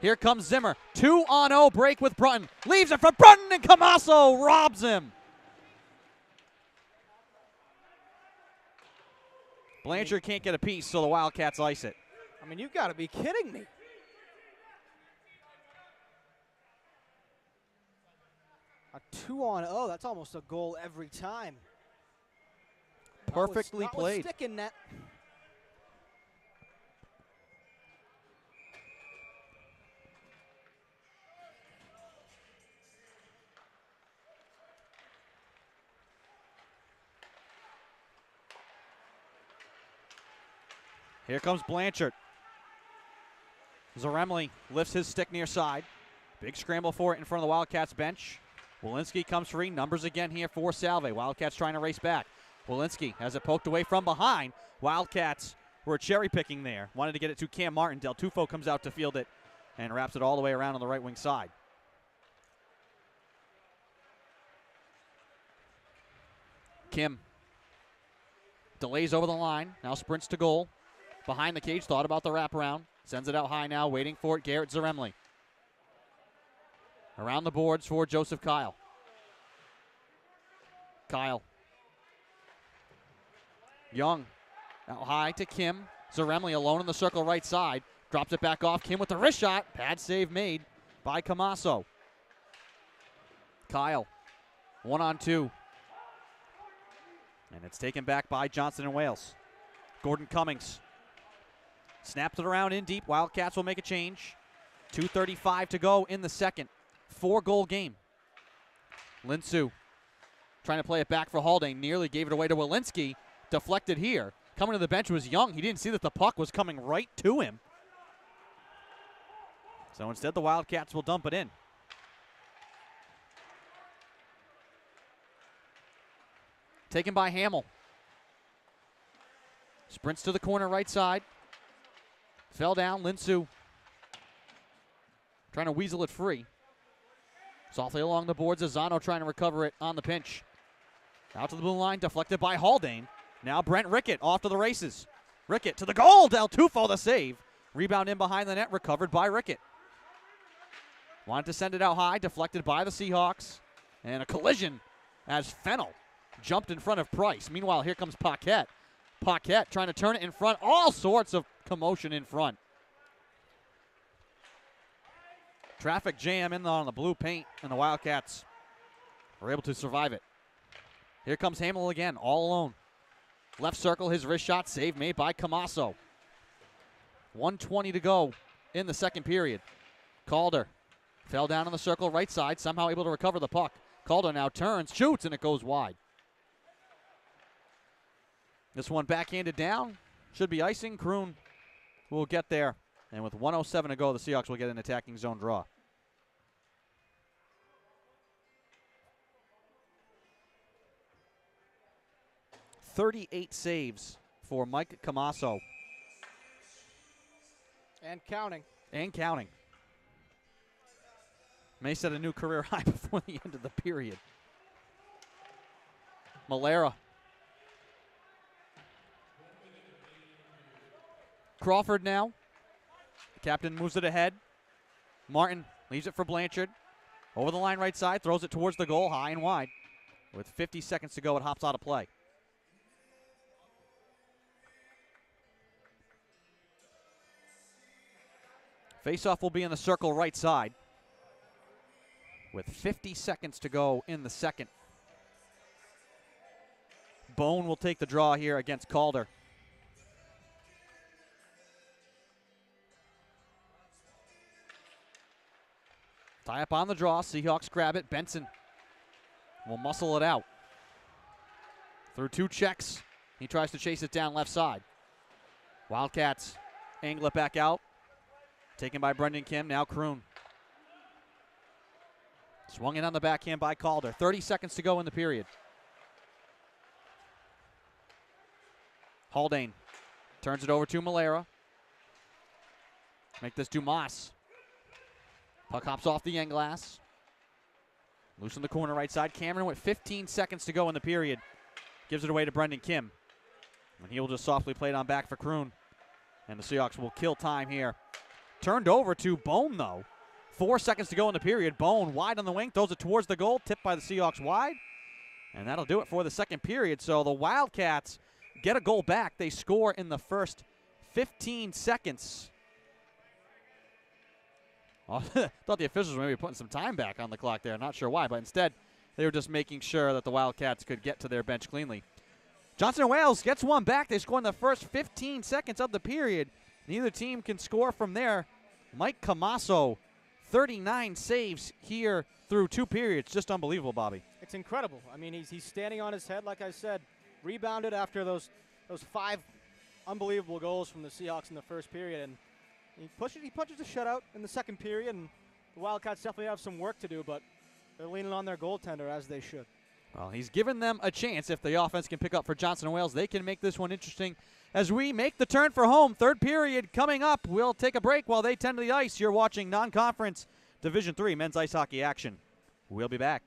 Here comes Zimmer. 2-on-0 break with Brunton. Leaves it for Brunton, and Camasso robs him. Blanchard can't get a piece, so the Wildcats ice it. I mean, you've got to be kidding me. A 2-on-0, that's almost a goal every time. Perfectly not played. With stick in net. Here comes Blanchard. Zaremli lifts his stick near side. Big scramble for it in front of the Wildcats bench. Walensky comes free. Numbers again here for Salve. Wildcats trying to race back. Walensky has it poked away from behind. Wildcats were cherry picking there. Wanted to get it to Cam Martin. Del Tufo comes out to field it and wraps it all the way around on the right wing side. Kim delays over the line. Now sprints to goal. Behind the cage, thought about the wraparound. Sends it out high now, waiting for it, Garrett Zaremli. Around the boards for Joseph Kyle. Kyle. Young out high to Kim. Zaremli alone in the circle right side. Drops it back off. Kim with the wrist shot. Pad save made by Camasso. Kyle. 1-on-2. And it's taken back by Johnson and Wales. Gordon Cummings. Snaps it around in deep. Wildcats will make a change. 2:35 to go in the second. 4-goal game. Linsu trying to play it back for Haldane. Nearly gave it away to Walensky. Deflected here. Coming to the bench was Young. He didn't see that the puck was coming right to him. So instead the Wildcats will dump it in. Taken by Hamill. Sprints to the corner right side. Fell down. Linsu trying to weasel it free. Softly along the boards. Zano trying to recover it on the pinch. Out to the blue line. Deflected by Haldane. Now Brent Rickett off to the races. Rickett to the goal. Del Tufo the save. Rebound in behind the net. Recovered by Rickett. Wanted to send it out high. Deflected by the Seahawks. And a collision as Fennell jumped in front of Price. Meanwhile, here comes Paquette. Paquette trying to turn it in front. All sorts of commotion in front. Traffic jam in on the blue paint, and the Wildcats were able to survive it. Here comes Hamill again, all alone. Left circle, his wrist shot, save made by Camasso. 1:20 to go in the second period. Calder fell down in the circle, right side, somehow able to recover the puck. Calder now turns, shoots, and it goes wide. This one backhanded down. Should be icing. Kroon will get there. And with 1:07 to go, the Seahawks will get an attacking zone draw. .38 saves for Mike Camasso. And counting. And counting. May set a new career high before the end of the period. Malera. Crawford now. The captain moves it ahead. Martin leaves it for Blanchard. Over the line right side, throws it towards the goal, high and wide. With 50 seconds to go, it hops out of play. Faceoff will be in the circle right side. With 50 seconds to go in the second. Bone will take the draw here against Calder. Tie up on the draw. Seahawks grab it. Benson will muscle it out. Through two checks. He tries to chase it down left side. Wildcats angle it back out. Taken by Brendan Kim. Now Kroon. Swung in on the backhand by Calder. 30 seconds to go in the period. Haldane turns it over to Malera. Make this Dumas. Puck hops off the end glass. Loose in the corner right side. Cameron with 15 seconds to go in the period. Gives it away to Brendan Kim. And he will just softly play it on back for Kroon. And the Seahawks will kill time here. Turned over to Bone, though. 4 seconds to go in the period. Bone wide on the wing. Throws it towards the goal. Tipped by the Seahawks wide. And that'll do it for the second period. So the Wildcats get a goal back. They score in the first 15 seconds Thought the officials were maybe putting some time back on the clock there. Not sure why, but instead they were just making sure that the Wildcats could get to their bench cleanly. Johnson and Wales gets one back. They score in the first 15 seconds of the period. Neither team can score from there. Mike Camasso, 39 saves here through 2 periods. Just unbelievable, Bobby. It's incredible. I mean, he's standing on his head, like I said. Rebounded after those 5 unbelievable goals from the Seahawks in the first period, and he punches a shutout in the second period, and the Wildcats definitely have some work to do, but they're leaning on their goaltender as they should. Well, he's given them a chance. If the offense can pick up for Johnson and Wales, they can make this one interesting. As we make the turn for home, third period coming up. We'll take a break while they tend to the ice. You're watching non-conference Division III men's ice hockey action. We'll be back.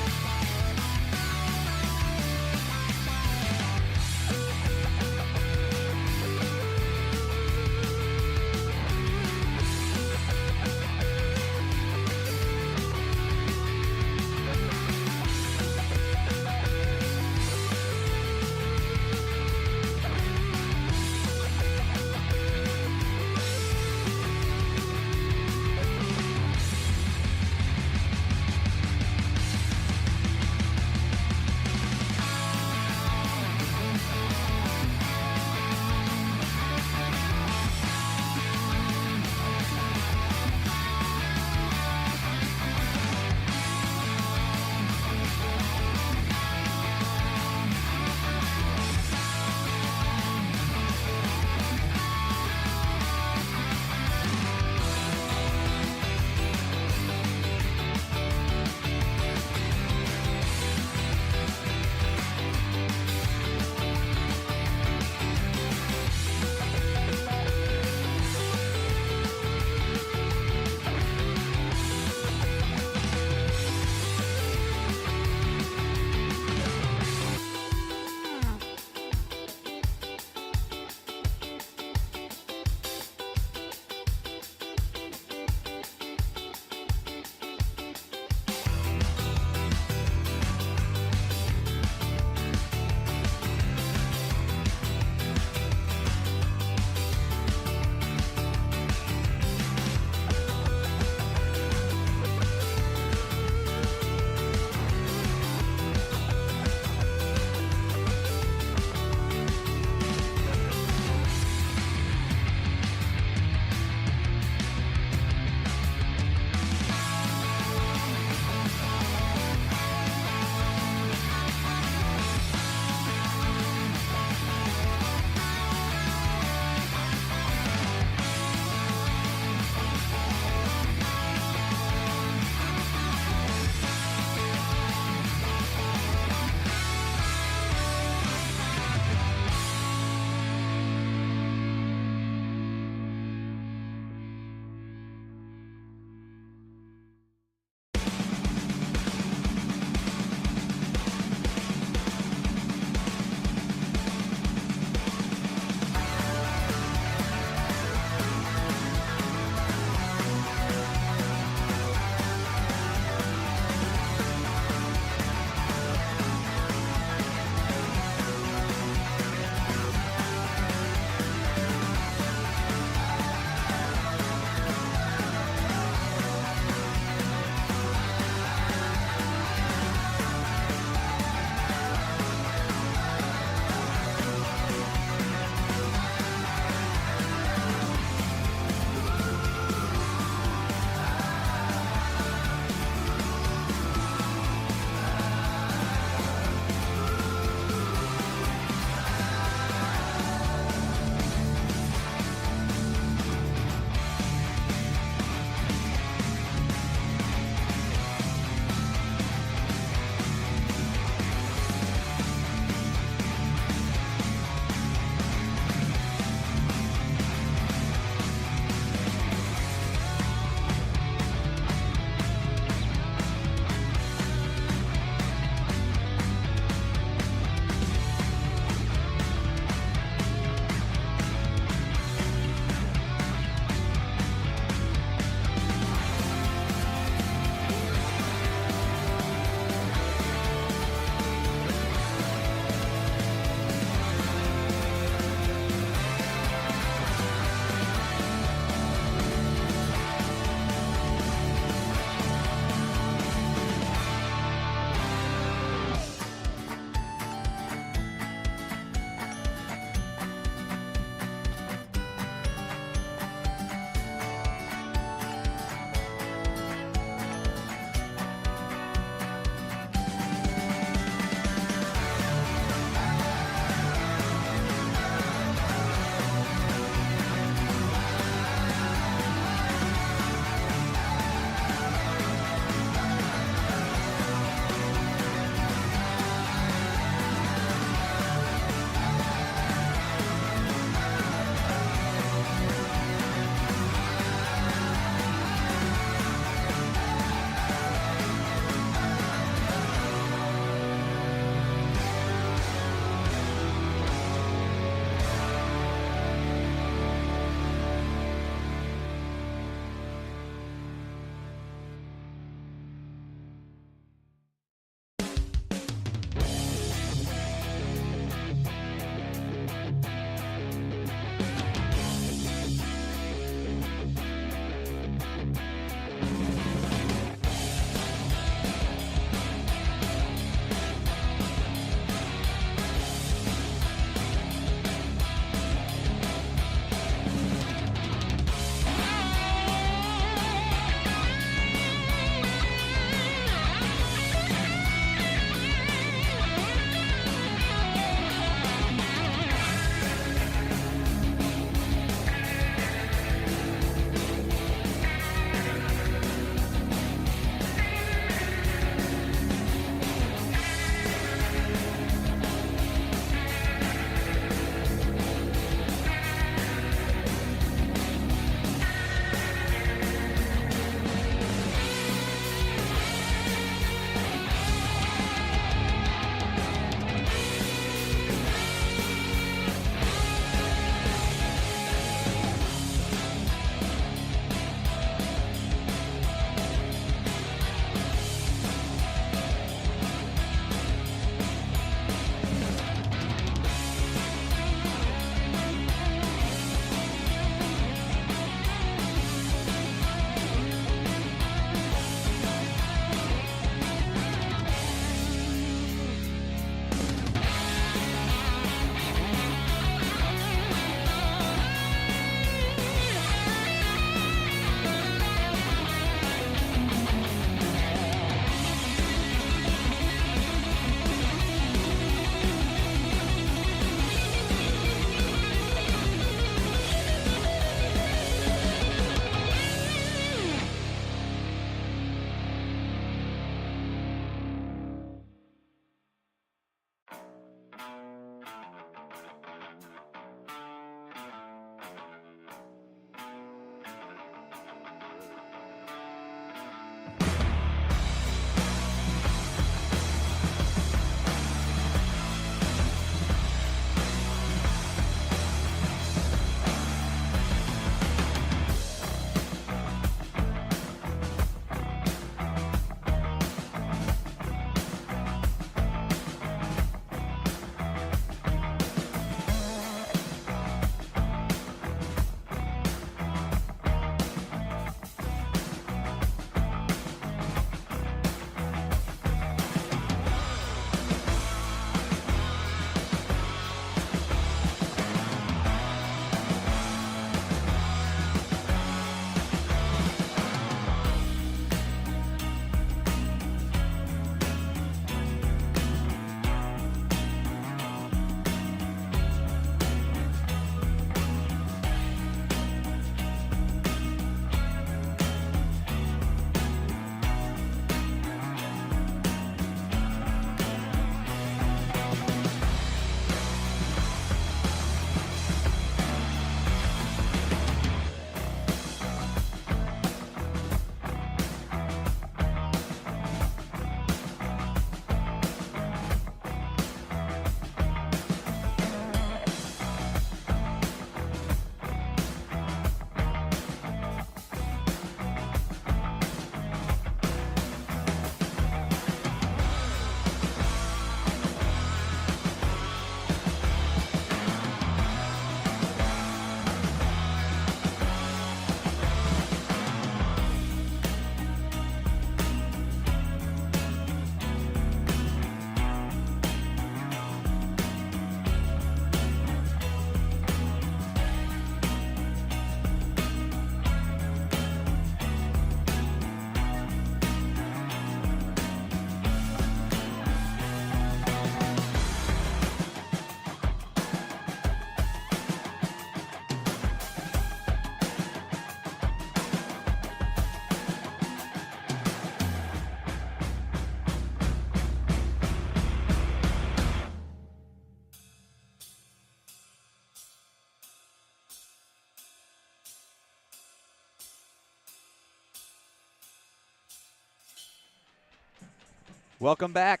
Welcome back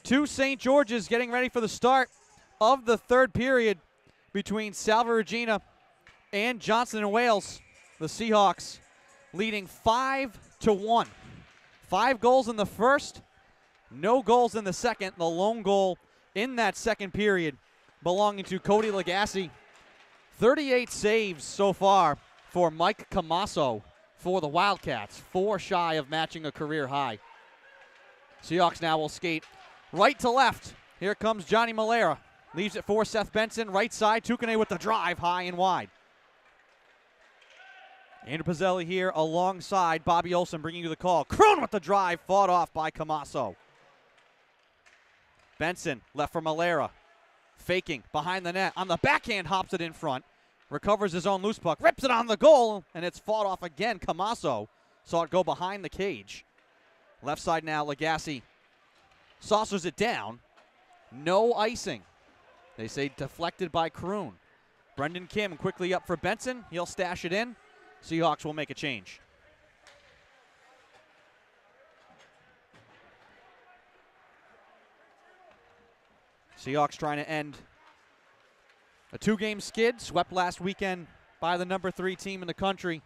to St. George's, getting ready for the start of the third period between Salve Regina and Johnson & Wales. The Seahawks leading 5-1. 5 goals in the first, no goals in the second. The lone goal in that second period belonging to Cody Lagasse. 38 saves so far for Mike Camasso for the Wildcats, 4 shy of matching a career high. Seahawks now will skate right to left. Here comes Johnny Malera. Leaves it for Seth Benson. Right side, Tukane with the drive, high and wide. Andrew Pizzelli here alongside Bobby Olson, bringing you the call. Kroon with the drive, fought off by Camasso. Benson left for Malera. Faking behind the net. On the backhand, hops it in front. Recovers his own loose puck. Rips it on the goal, and it's fought off again. Camasso saw it go behind the cage. Left side now, Lagasse saucers it down. No icing. They say deflected by Kroon. Brendan Kim quickly up for Benson. He'll stash it in. Seahawks will make a change. Seahawks trying to end a 2-game skid, swept last weekend by the number 3 team in the country,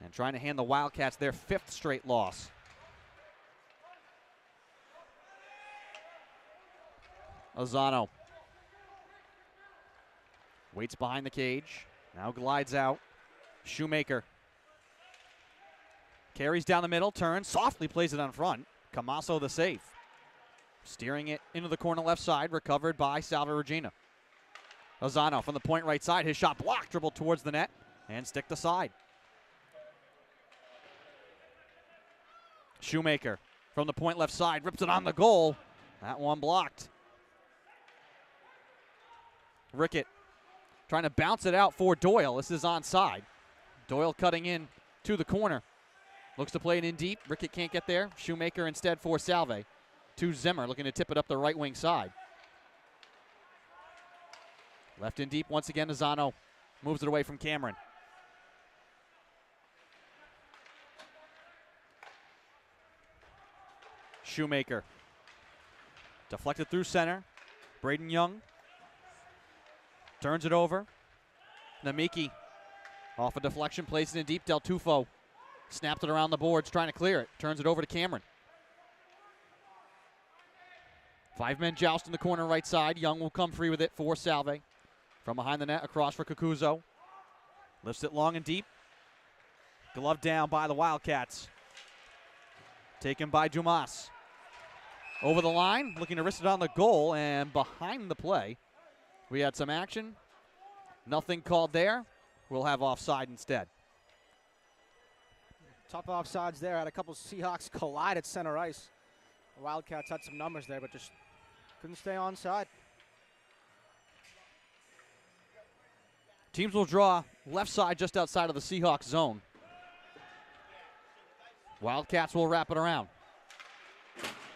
and trying to hand the Wildcats their 5th straight loss. Ozano waits behind the cage, now glides out. Shoemaker carries down the middle, turns, softly plays it on front. Camasso the save. Steering it into the corner left side, recovered by Salve Regina. Ozano from the point right side, his shot blocked, dribbled towards the net, and sticked aside. Shoemaker from the point left side, rips it on the goal. That one blocked. Rickett trying to bounce it out for Doyle. This is onside. Doyle cutting in to the corner. Looks to play it in deep. Rickett can't get there. Shoemaker instead for Salve. To Zimmer, looking to tip it up the right wing side. Left in deep once again. Ozano moves it away from Cameron. Shoemaker deflected through center. Braden Young turns it over. Namiki off a deflection, plays it in deep. Del Tufo snapped it around the boards, trying to clear it. Turns it over to Cameron. 5-men joust in the corner right side. Young will come free with it for Salve. From behind the net, across for Kakuzo. Lifts it long and deep. Glove down by the Wildcats. Taken by Dumas. Over the line, looking to wrist it on the goal, and behind the play, we had some action. Nothing called there. We'll have offside instead. Tough offsides there. Had a couple Seahawks collide at center ice. The Wildcats had some numbers there, but just couldn't stay onside. Teams will draw left side just outside of the Seahawks zone. Wildcats will wrap it around.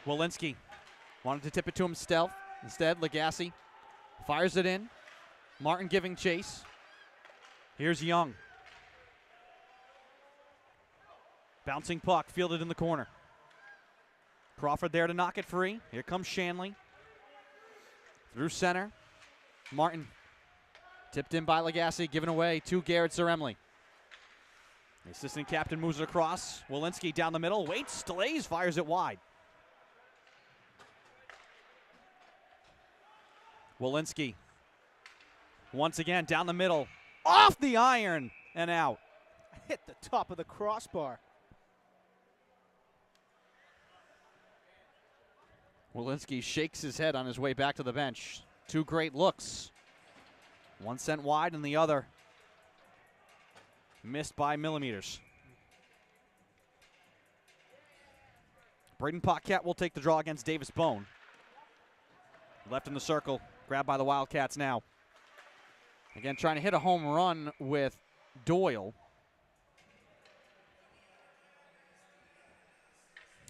Walensky wanted to tip it to himself. Instead, Lagasse fires it in. Martin giving chase. Here's Young. Bouncing puck, fielded in the corner. Crawford there to knock it free. Here comes Shanley. Through center. Martin tipped in by Lagasse, given away to Garrett Ceremony. The assistant captain moves it across. Walensky down the middle, waits, delays, fires it wide. Walensky once again down the middle, off the iron and out. Hit the top of the crossbar. Walensky shakes his head on his way back to the bench. 2 great looks. One sent wide and the other missed by millimeters. Braden Paquette will take the draw against Davis Bone. Left in the circle, grabbed by the Wildcats now. Again, trying to hit a home run with Doyle.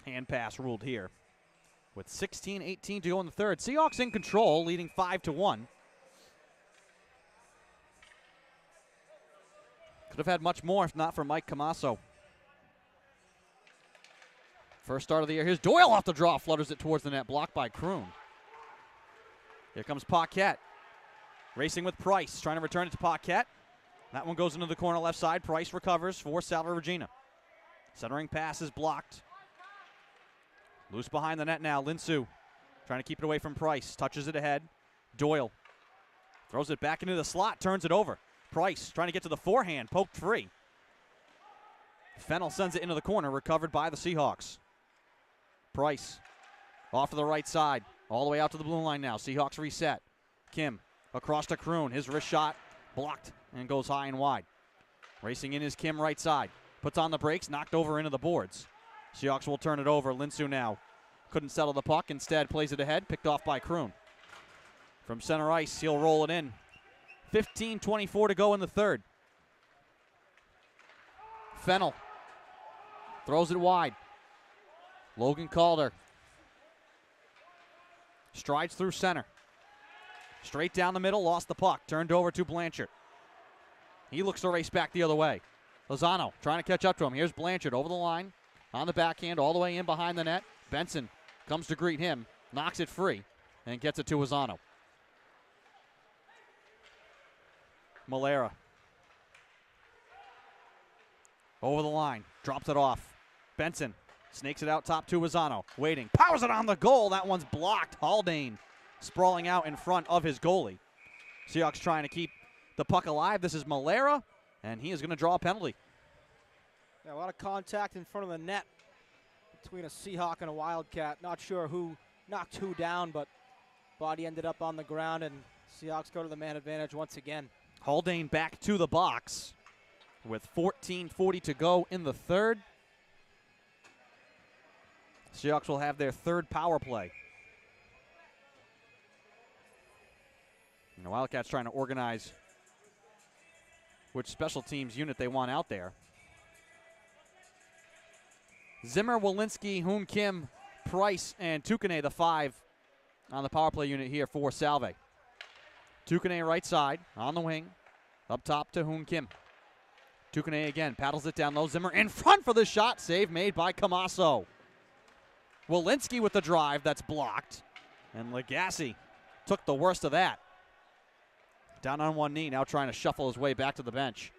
Hand pass ruled here. With 16-18 to go in the third. Seahawks in control, leading 5-1. Could have had much more if not for Mike Camasso. First start of the year. Here's Doyle off the draw, flutters it towards the net, blocked by Kroon. Here comes Paquette. Racing with Price, trying to return it to Paquette. That one goes into the corner left side. Price recovers for Salve Regina. Centering pass is blocked. Loose behind the net now. Linsu trying to keep it away from Price. Touches it ahead. Doyle throws it back into the slot, turns it over. Price trying to get to the forehand, poked free. Fennell sends it into the corner, recovered by the Seahawks. Price off to the right side, all the way out to the blue line now. Seahawks reset. Kim across to Kroon. His wrist shot blocked and goes high and wide. Racing in is Kim right side. Puts on the brakes, knocked over into the boards. Seahawks will turn it over. Linsu now couldn't settle the puck. Instead plays it ahead, picked off by Kroon. From center ice, he'll roll it in. 15:24 to go in the third. Fennell throws it wide. Logan Calder strides through center. Straight down the middle, lost the puck. Turned over to Blanchard. He looks to race back the other way. Lozano trying to catch up to him. Here's Blanchard over the line. On the backhand, all the way in behind the net. Benson comes to greet him. Knocks it free and gets it to Lozano. Malera over the line. Drops it off. Benson snakes it out top to Lozano. Waiting. Powers it on the goal. That one's blocked. Haldane sprawling out in front of his goalie. Seahawks trying to keep the puck alive. This is Malera, and he is going to draw a penalty. Yeah, a lot of contact in front of the net between a Seahawk and a Wildcat. Not sure who knocked who down, but body ended up on the ground, and Seahawks go to the man advantage once again. Haldane back to the box with 14:40 to go in the third. Seahawks will have their third power play. And the Wildcats trying to organize which special teams unit they want out there. Zimmer, Walensky, Hoon Kim, Price, and Tukane, the five on the power play unit here for Salve. Tukane right side, on the wing, up top to Hoon Kim. Tukane again, paddles it down low. Zimmer in front for the shot, save made by Camasso. Walensky with the drive, that's blocked. And Legassi took the worst of that. Down on one knee, now trying to shuffle his way back to the bench.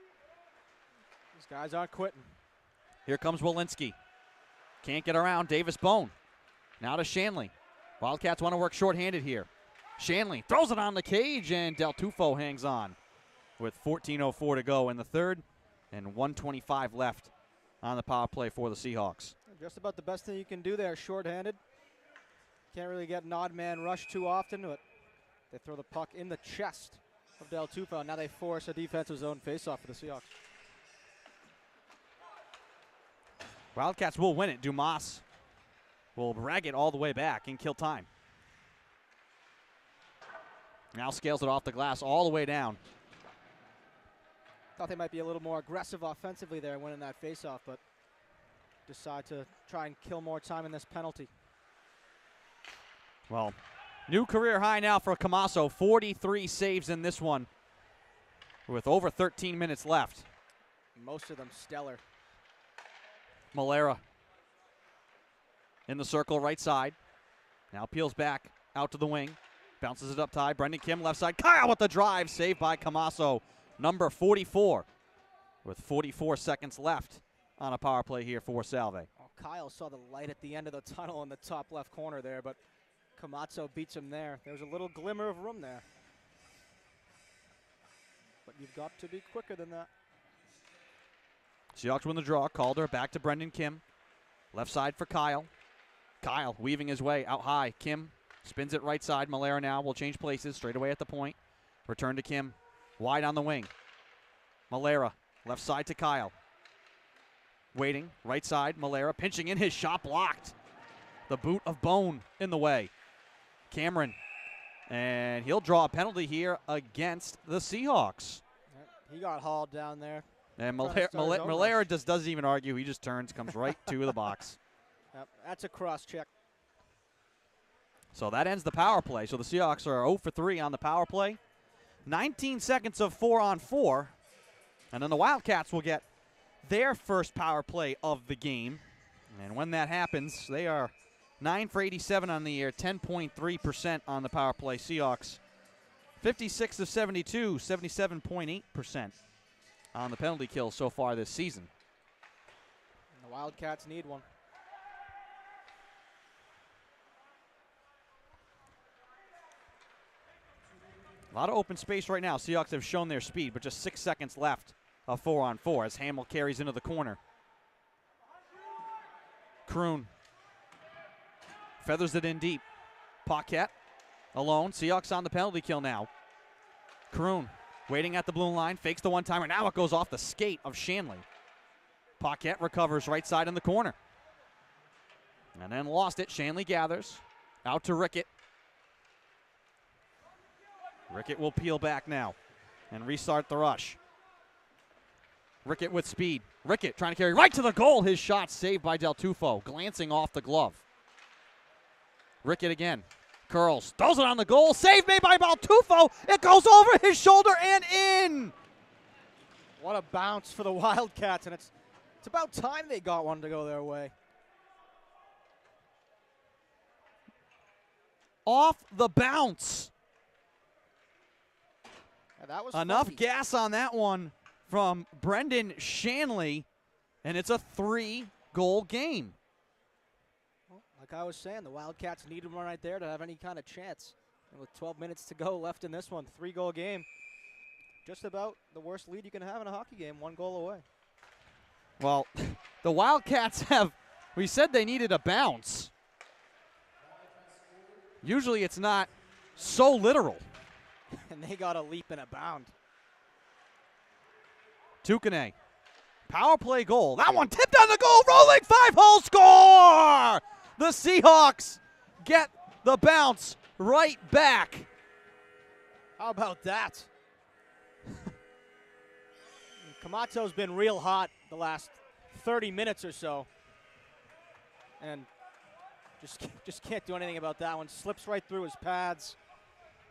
These guys aren't quitting. Here comes Walensky. Can't get around Davis Bone. Now to Shanley. Wildcats want to work shorthanded here. Shanley throws it on the cage, and Del Tufo hangs on with 14:04 to go in the third and 1:25 left on the power play for the Seahawks. Just about the best thing you can do there, shorthanded. Can't really get an odd man rush too often, but they throw the puck in the chest of Del Tufo. Now they force a defensive zone faceoff for the Seahawks. Wildcats will win it. Dumas will rag it all the way back and kill time. Now scales it off the glass all the way down. Thought they might be a little more aggressive offensively there winning that faceoff, but decide to try and kill more time in this penalty. Well, new career high now for Camasso. 43 saves in this one with over 13 minutes left. Most of them stellar. Malera in the circle right side. Now peels back out to the wing. Bounces it up high. Brendan Kim left side. Kyle with the drive. Saved by Camasso. Number 44 with 44 seconds left on a power play here for Salve. Oh, Kyle saw the light at the end of the tunnel in the top left corner there, but Camasso beats him there. There was a little glimmer of room there. But you've got to be quicker than that. Seahawks win the draw. Calder back to Brendan Kim. Left side for Kyle. Kyle weaving his way out high. Kim spins it right side. Malera now will change places straight away at the point. Return to Kim. Wide on the wing. Malera left side to Kyle. Waiting. Right side. Malera pinching in. His shot blocked. The boot of Bone in the way. Cameron. And he'll draw a penalty here against the Seahawks. Yep, he got hauled down there. And Malera just doesn't even argue. He just turns, comes right to the box. Yep, that's a cross check. So that ends the power play. So the Seahawks are 0 for 3 on the power play. 19 seconds of 4-on-4. And then the Wildcats will get their first power play of the game. And when that happens, they are 9 for 87 on the year, 10.3% on the power play. Seahawks 56 of 72, 77.8% on the penalty kill so far this season. And the Wildcats need one. A lot of open space right now. Seahawks have shown their speed, but just 6 seconds left of 4-on-4 as Hamill carries into the corner. Kroon feathers it in deep. Paquette alone. Seahawks on the penalty kill now. Kroon waiting at the blue line, fakes the one-timer. Now it goes off the skate of Shanley. Paquette recovers right side in the corner. And then lost it. Shanley gathers. Out to Rickett. Rickett will peel back now and restart the rush. Rickett with speed. Rickett trying to carry right to the goal. His shot saved by Del Tufo, glancing off the glove. Rickett again. Curls. Throws it on the goal. Save made by Del Tufo. It goes over his shoulder and in. What a bounce for the Wildcats, and it's about time they got one to go their way. Off the bounce. Yeah, that was enough funny. gas on that one from Brendan Shanley, and it's a 3-goal game. Well, like I was saying, the Wildcats needed one right there to have any kind of chance. And with 12 minutes to go left in this one, 3-goal game. Just about the worst lead you can have in a hockey game, 1 goal away. Well, the Wildcats we said they needed a bounce. Usually it's not so literal. And they got a leap and a bound. Tukane. Power play goal. That one tipped on the goal. Rolling 5-hole score! The Seahawks get the bounce right back. How about that? Camato's been real hot the last 30 minutes or so. And just can't do anything about that one. Slips right through his pads.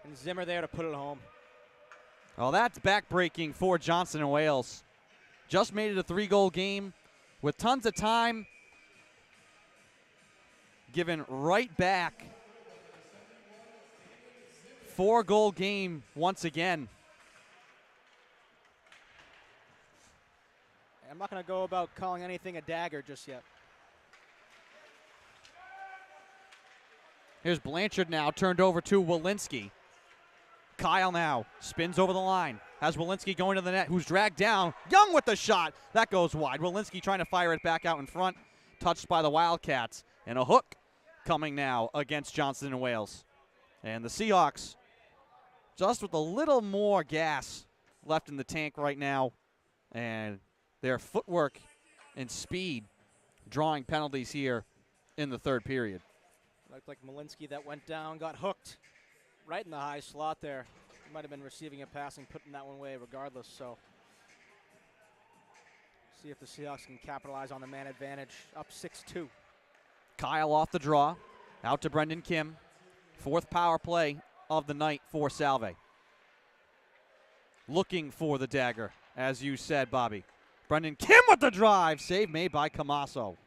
And Zimmer there to put it home. Well, that's backbreaking for Johnson and Wales. Just made it a 3-goal game with tons of time given right back. 4-goal game once again. I'm not going to go about calling anything a dagger just yet. Here's Blanchard now, turned over to Walensky. Kyle now spins over the line. Has Walensky going to the net, who's dragged down. Young with the shot. That goes wide. Walensky trying to fire it back out in front. Touched by the Wildcats. And a hook coming now against Johnson and Wales. And the Seahawks just with a little more gas left in the tank right now. And their footwork and speed drawing penalties here in the third period. Looked like Walensky that went down, got hooked. Right in the high slot there. He might have been receiving a passing, putting that one away regardless. So, see if the Seahawks can capitalize on the man advantage. Up 6-2. Kyle off the draw. Out to Brendan Kim. 4th power play of the night for Salve. Looking for the dagger, as you said, Bobby. Brendan Kim with the drive. Save made by Camasso.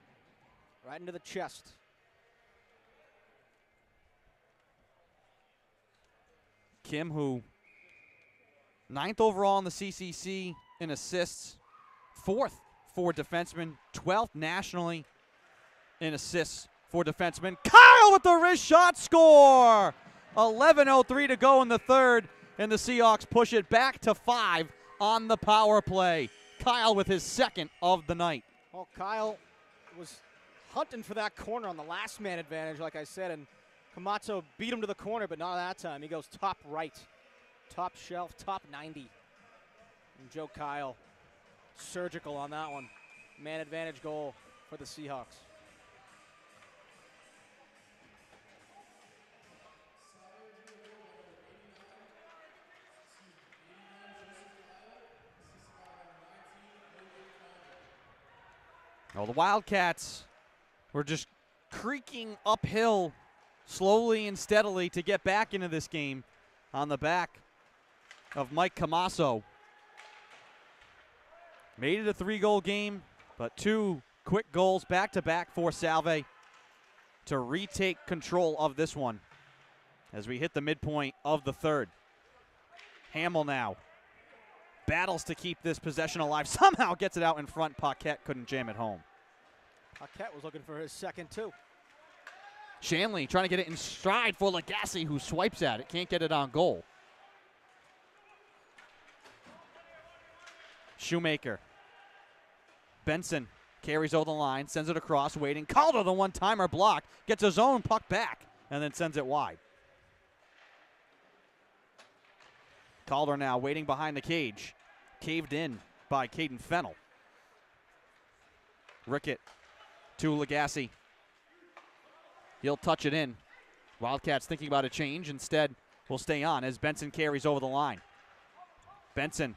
Right into the chest. Kim, who 9th overall in the CCC in assists, 4th for defensemen, 12th nationally in assists for defensemen. Kyle with the wrist shot, score! 11:03 to go in the third, and the Seahawks push it back to 5 on the power play. Kyle with his 2nd of the night. Well, Kyle was hunting for that corner on the last man advantage, like I said, and Camacho beat him to the corner, but not that time. He goes top right, top shelf, top 90. And Joe Kyle, surgical on that one. Man advantage goal for the Seahawks. Well, the Wildcats were just creaking uphill slowly and steadily to get back into this game on the back of Mike Camasso. Made it a 3-goal game, but 2 quick goals back-to-back for Salve to retake control of this one as we hit the midpoint of the third. Hamill now battles to keep this possession alive. Somehow gets it out in front. Paquette couldn't jam it home. Paquette was looking for his second, too. Shanley trying to get it in stride for Lagasse, who swipes at it. Can't get it on goal. Shoemaker. Benson carries over the line, sends it across, waiting. Calder, the one-timer block, gets his own puck back, and then sends it wide. Calder now waiting behind the cage. Caved in by Caden Fennell. Rickett to Lagasse. He'll touch it in. Wildcats thinking about a change. Instead, will stay on as Benson carries over the line. Benson,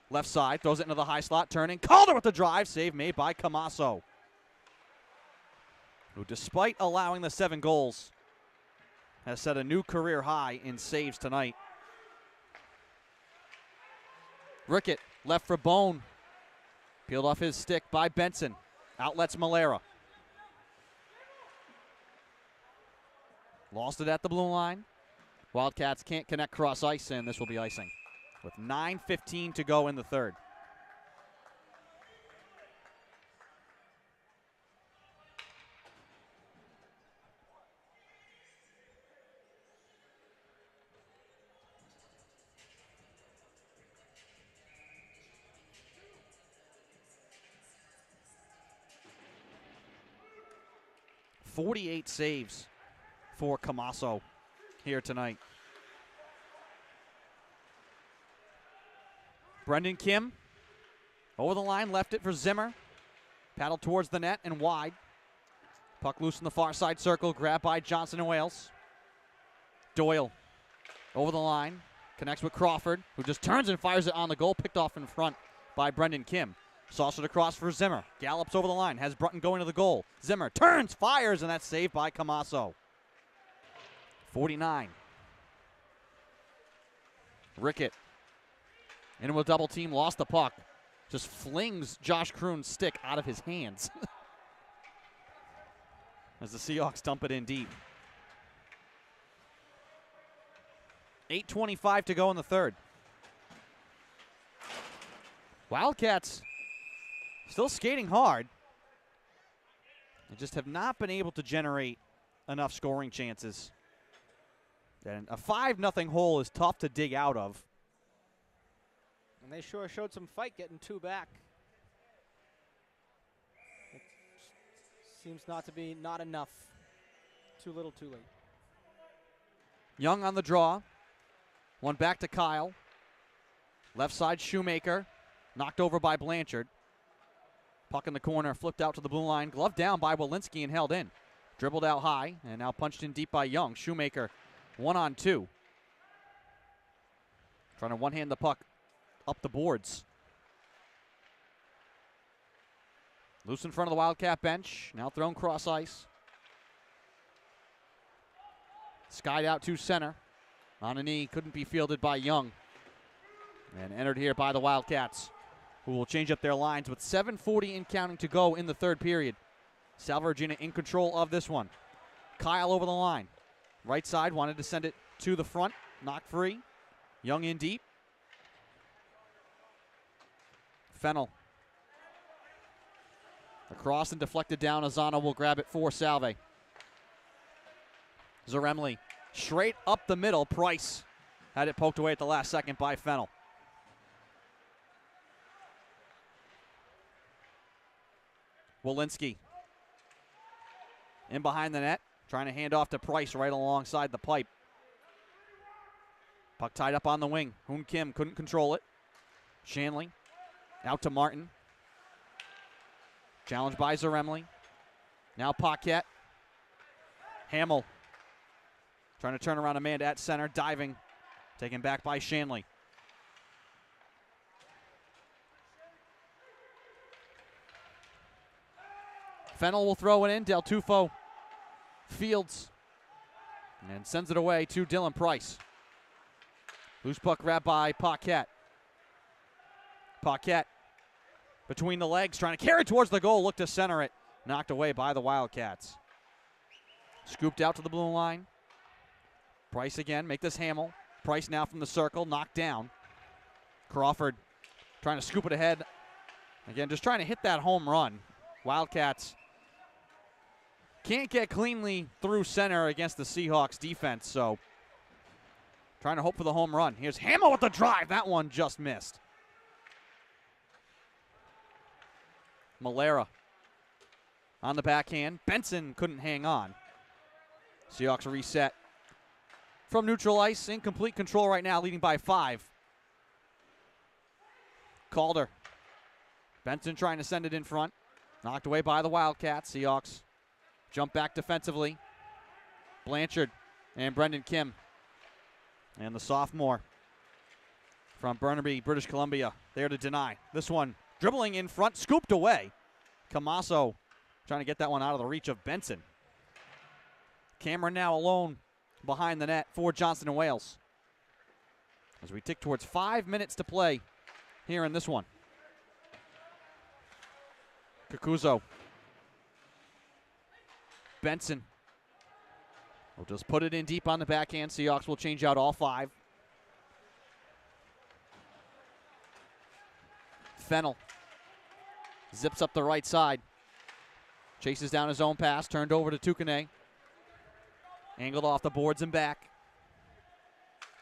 left side, throws it into the high slot, turning. Calder with the drive. Save made by Camasso, who, despite allowing the 7 goals, has set a new career high in saves tonight. Rickett, left for Bone. Peeled off his stick by Benson. Outlets Malera. Lost it at the blue line. Wildcats can't connect cross ice, and this will be icing with 9:15 to go in the third. .48 saves for Camasso here tonight. Brendan Kim over the line, left it for Zimmer. Paddled towards the net and wide. Puck loose in the far side circle, grabbed by Johnson and Wales. Doyle over the line, connects with Crawford, who just turns and fires it on the goal, picked off in front by Brendan Kim. Sauced it across for Zimmer. Gallops over the line, has Brunton going to the goal. Zimmer turns, fires, and that's saved by Camasso. 49. Rickett into a double team, lost the puck. Just flings Josh Kroon's stick out of his hands as the Seahawks dump it in deep. 8:25 to go in the third. Wildcats still skating hard. They just have not been able to generate enough scoring chances. And a 5-0 hole is tough to dig out of. And they sure showed some fight getting 2 back. It seems not to be not enough. Too little, too late. Young on the draw. One back to Kyle. Left side, Shoemaker. Knocked over by Blanchard. Puck in the corner, flipped out to the blue line. Gloved down by Walensky and held in. Dribbled out high and now punched in deep by Young. Shoemaker 1-on-2. Trying to one-hand the puck up the boards. Loose in front of the Wildcat bench. Now thrown cross ice. Skied out to center. On a knee, couldn't be fielded by Young. And entered here by the Wildcats, who will change up their lines with 7:40 and counting to go in the third period. Salve Regina in control of this one. Kyle over the line. Right side, wanted to send it to the front. Knocked free. Young in deep. Fennell. Across and deflected down. Azana will grab it for Salve. Zaremli straight up the middle. Price had it poked away at the last second by Fennell. Walensky in behind the net, trying to hand off to Price right alongside the pipe. Puck tied up on the wing. Hoon Kim couldn't control it. Shanley out to Martin. Challenged by Zaremli. Now Paquette. Hamill trying to turn around a man at center, diving. Taken back by Shanley. Fennell will throw it in. Del Tufo fields and sends it away to Dylan Price. Loose puck grabbed by Paquette. Paquette between the legs, trying to carry towards the goal, look to center it. Knocked away by the Wildcats. Scooped out to the blue line. Price again, make this Hamill. Price now from the circle, knocked down. Crawford trying to scoop it ahead. Again, just trying to hit that home run. Wildcats can't get cleanly through center against the Seahawks defense, so trying to hope for the home run. Here's Hamill with the drive. That one just missed. Malera on the backhand. Benson couldn't hang on. Seahawks reset from neutral ice, in complete control right now, leading by 5. Calder. Benson trying to send it in front. Knocked away by the Wildcats. Seahawks jump back defensively. Blanchard and Brendan Kim. And the sophomore from Burnaby, British Columbia, there to deny. This one dribbling in front, scooped away. Camasso trying to get that one out of the reach of Benson. Cameron now alone behind the net for Johnson & Wales. As we tick towards 5 minutes to play here in this one. Kakuzo. Benson. Will just put it in deep on the backhand. Seahawks will change out all 5. Fennell zips up the right side. Chases down his own pass. Turned over to Tukane. Angled off the boards and back.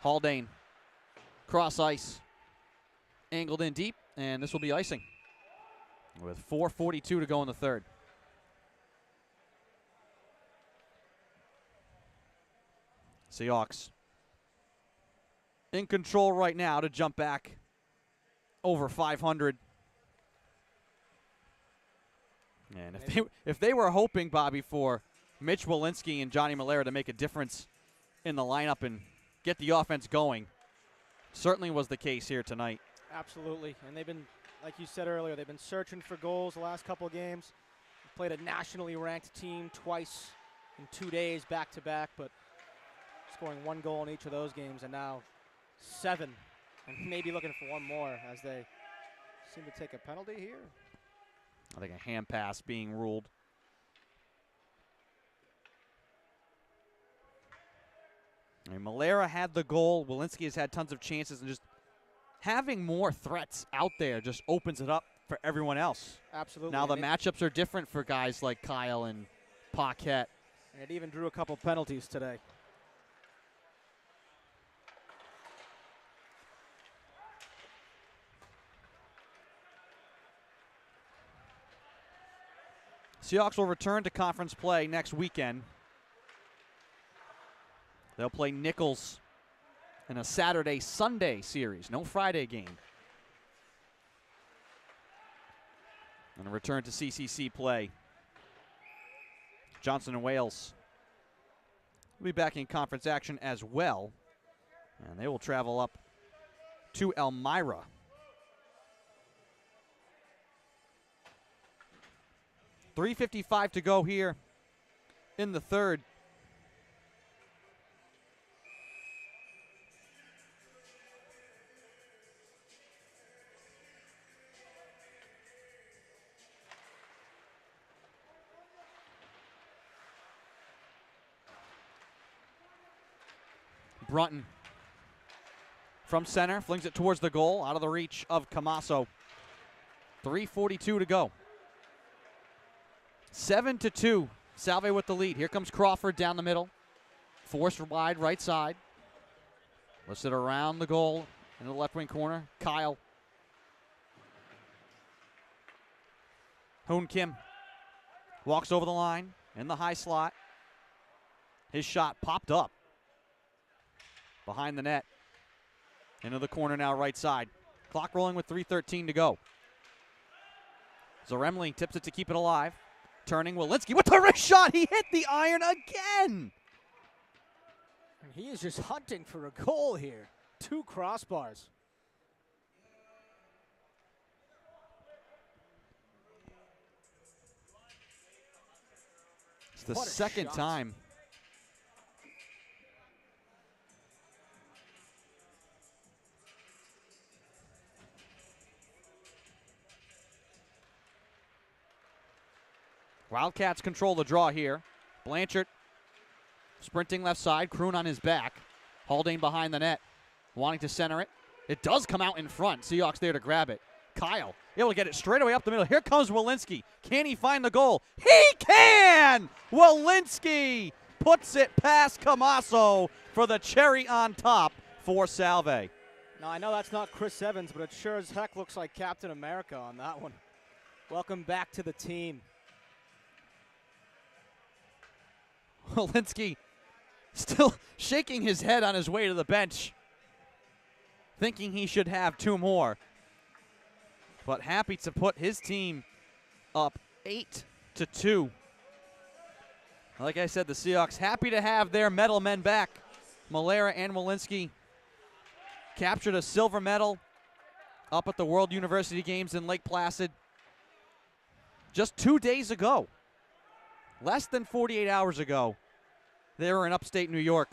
Haldane. Cross ice. Angled in deep. And this will be icing. With 4:42 to go in the third. Seahawks in control right now to jump back over 500. And if they were hoping, Bobby, for Mitch Walensky and Johnny Malera to make a difference in the lineup and get the offense going, certainly was the case here tonight. Absolutely. And they've been, like you said earlier, they've been searching for goals the last couple of games. They've played a nationally ranked team twice in 2 days back-to-back, but scoring 1 goal in each of those games, and now 7, and maybe looking for 1 more as they seem to take a penalty here. I think a hand pass being ruled. I mean, Malera had the goal. Walensky has had tons of chances, and just having more threats out there just opens it up for everyone else. Absolutely. Now the matchups are different for guys like Kyle and Paquette. And it even drew a couple penalties today. Seahawks will return to conference play next weekend. They'll play Nichols in a Saturday-Sunday series, no Friday game. And a return to CCC play. Johnson & Wales will be back in conference action as well. And they will travel up to Elmira. .355 to go here in the third. Brunton from center, flings it towards the goal, out of the reach of Camasso. 3:42 to go. 7-2, Salve with the lead. Here comes Crawford down the middle. Forced wide right side. Lifts it around the goal in the left wing corner. Kyle. Hoon Kim walks over the line in the high slot. His shot popped up behind the net. Into the corner now, right side. Clock rolling with 3:13 to go. Zaremli tips it to keep it alive. Turning, Walensky with the wrist shot. He hit the iron again. And he is just hunting for a goal here. 2 crossbars. It's the second time. Wildcats control the draw here. Blanchard sprinting left side. Kroon on his back. Haldane behind the net. Wanting to center it. It does come out in front. Seahawks there to grab it. Kyle able to get it straight away up the middle. Here comes Walensky. Can he find the goal? He can! Walensky puts it past Camasso for the cherry on top for Salve. Now, I know that's not Chris Evans, but it sure as heck looks like Captain America on that one. Welcome back to the team. Walensky still shaking his head on his way to the bench, thinking he should have 2 more. But happy to put his team up 8-2. Like I said, the Seahawks happy to have their medal men back. Malera and Walensky captured a silver medal up at the World University Games in Lake Placid just 2 days ago. Less than 48 hours ago, they were in upstate New York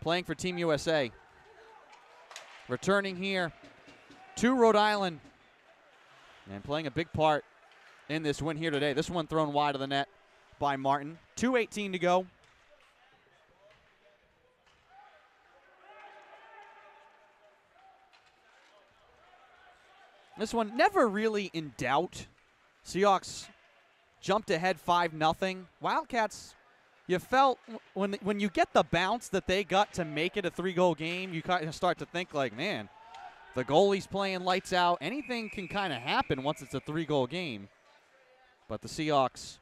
playing for Team USA. Returning here to Rhode Island and playing a big part in this win here today. This one thrown wide of the net by Martin. 2:18 to go. This one never really in doubt. Seahawks jumped ahead 5-0. Wildcats, you felt when you get the bounce that they got to make it a 3-goal game, you kind of start to think like, man, the goalie's playing lights out. Anything can kind of happen once it's a 3-goal game. But the Seahawks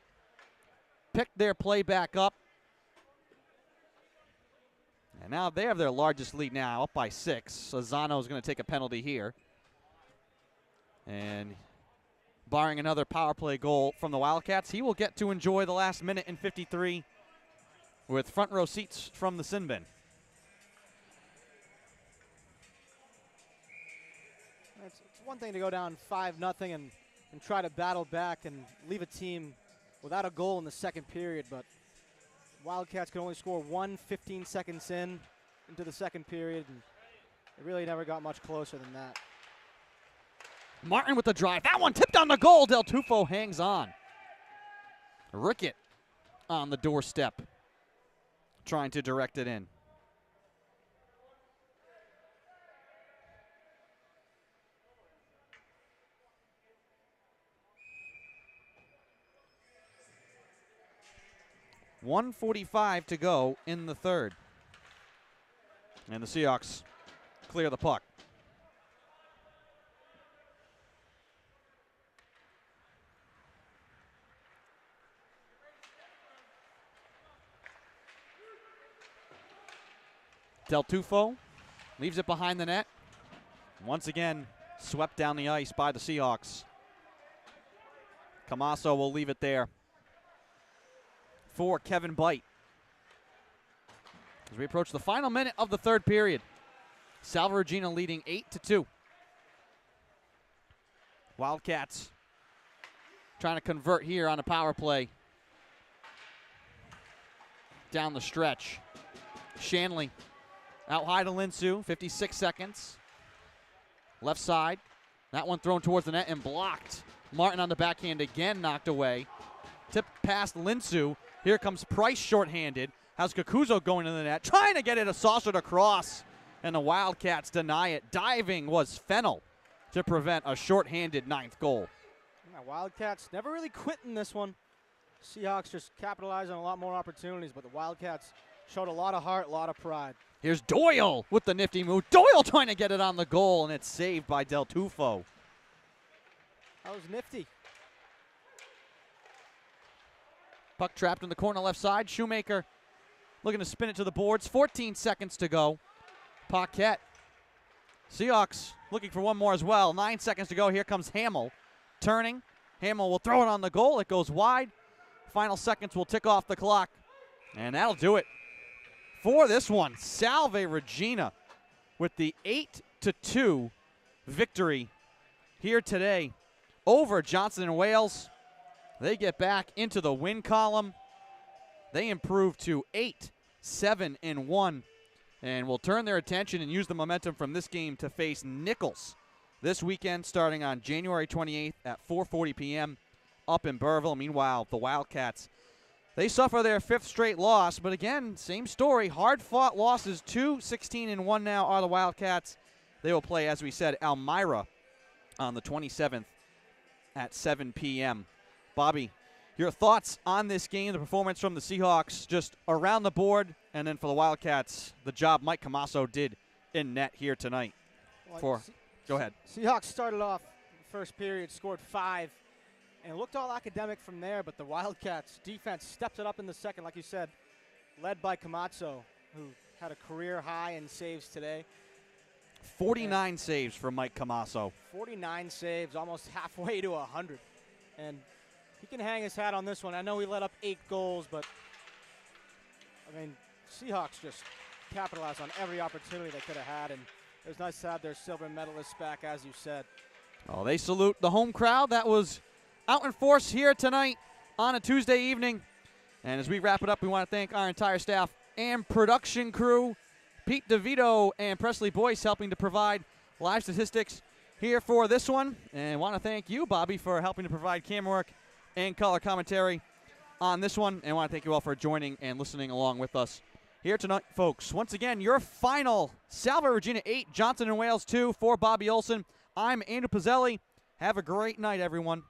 picked their play back up. And now they have their largest lead now, up by 6. Zano is going to take a penalty here. And barring another power play goal from the Wildcats, he will get to enjoy the last minute and 53 with front row seats from the sin bin. It's one thing to go down 5-0 and try to battle back and leave a team without a goal in the second period, but Wildcats can only score 1 15 seconds into the second period, and it really never got much closer than that. Martin with the drive. That one tipped on the goal. Del Tufo hangs on. Rickett on the doorstep, trying to direct it in. .145 to go in the third. And the Seahawks clear the puck. Del Tufo leaves it behind the net. Once again, swept down the ice by the Seahawks. Camasso will leave it there for Kevin Byte. As we approach the final minute of the third period, Salve Regina leading 8-2. Wildcats trying to convert here on a power play. Down the stretch. Shanley out high to Linsu, 56 seconds. Left side. That one thrown towards the net and blocked. Martin on the backhand again, knocked away. Tipped past Linsu. Here comes Price shorthanded. Has Kakuzo going in the net, trying to get it a saucered across, and the Wildcats deny it. Diving was Fennell to prevent a shorthanded 9th goal. Yeah, Wildcats never really quit in this one. Seahawks just capitalized on a lot more opportunities, but the Wildcats showed a lot of heart, a lot of pride. Here's Doyle with the nifty move. Doyle trying to get it on the goal, and it's saved by Del Tufo. That was nifty. Puck trapped in the corner left side. Shoemaker looking to spin it to the boards. 14 seconds to go. Paquette. Seahawks looking for one more as well. 9 seconds to go. Here comes Hamill. Turning. Hamill will throw it on the goal. It goes wide. Final seconds will tick off the clock. And that'll do it for this one. Salve Regina with the 8-2 victory here today over Johnson and Wales. They get back into the win column. They improve to 8-7-1 and will turn their attention and use the momentum from this game to face Nichols this weekend starting on January 28th at 4:40 p.m. up in Burville. Meanwhile, the Wildcats, they suffer their 5th straight loss. But again, same story. Hard-fought losses. 2-16-1 now are the Wildcats. They will play, as we said, Elmira on the 27th at 7 p.m. Bobby, your thoughts on this game, the performance from the Seahawks, just around the board, and then for the Wildcats, the job Mike Camasso did in net here tonight. Go ahead. Seahawks started off the first period, scored 5, and looked all academic from there, but the Wildcats defense stepped it up in the second, like you said, led by Camasso, who had a career high in saves today. 49 saves for Mike Camasso. 49 saves, almost halfway to 100. And he can hang his hat on this one. I know he let up 8 goals, but, I mean, Seahawks just capitalized on every opportunity they could have had, and it was nice to have their silver medalists back, as you said. Oh, they salute the home crowd that was out in force here tonight on a Tuesday evening. And as we wrap it up, we want to thank our entire staff and production crew, Pete DeVito and Presley Boyce, helping to provide live statistics here for this one. And want to thank you, Bobby, for helping to provide camera work and color commentary on this one. And want to thank you all for joining and listening along with us here tonight, folks. Once again, your final Salve Regina 8, Johnson and Wales 2 for Bobby Olson. I'm Andrew Pizzelli. Have a great night, everyone.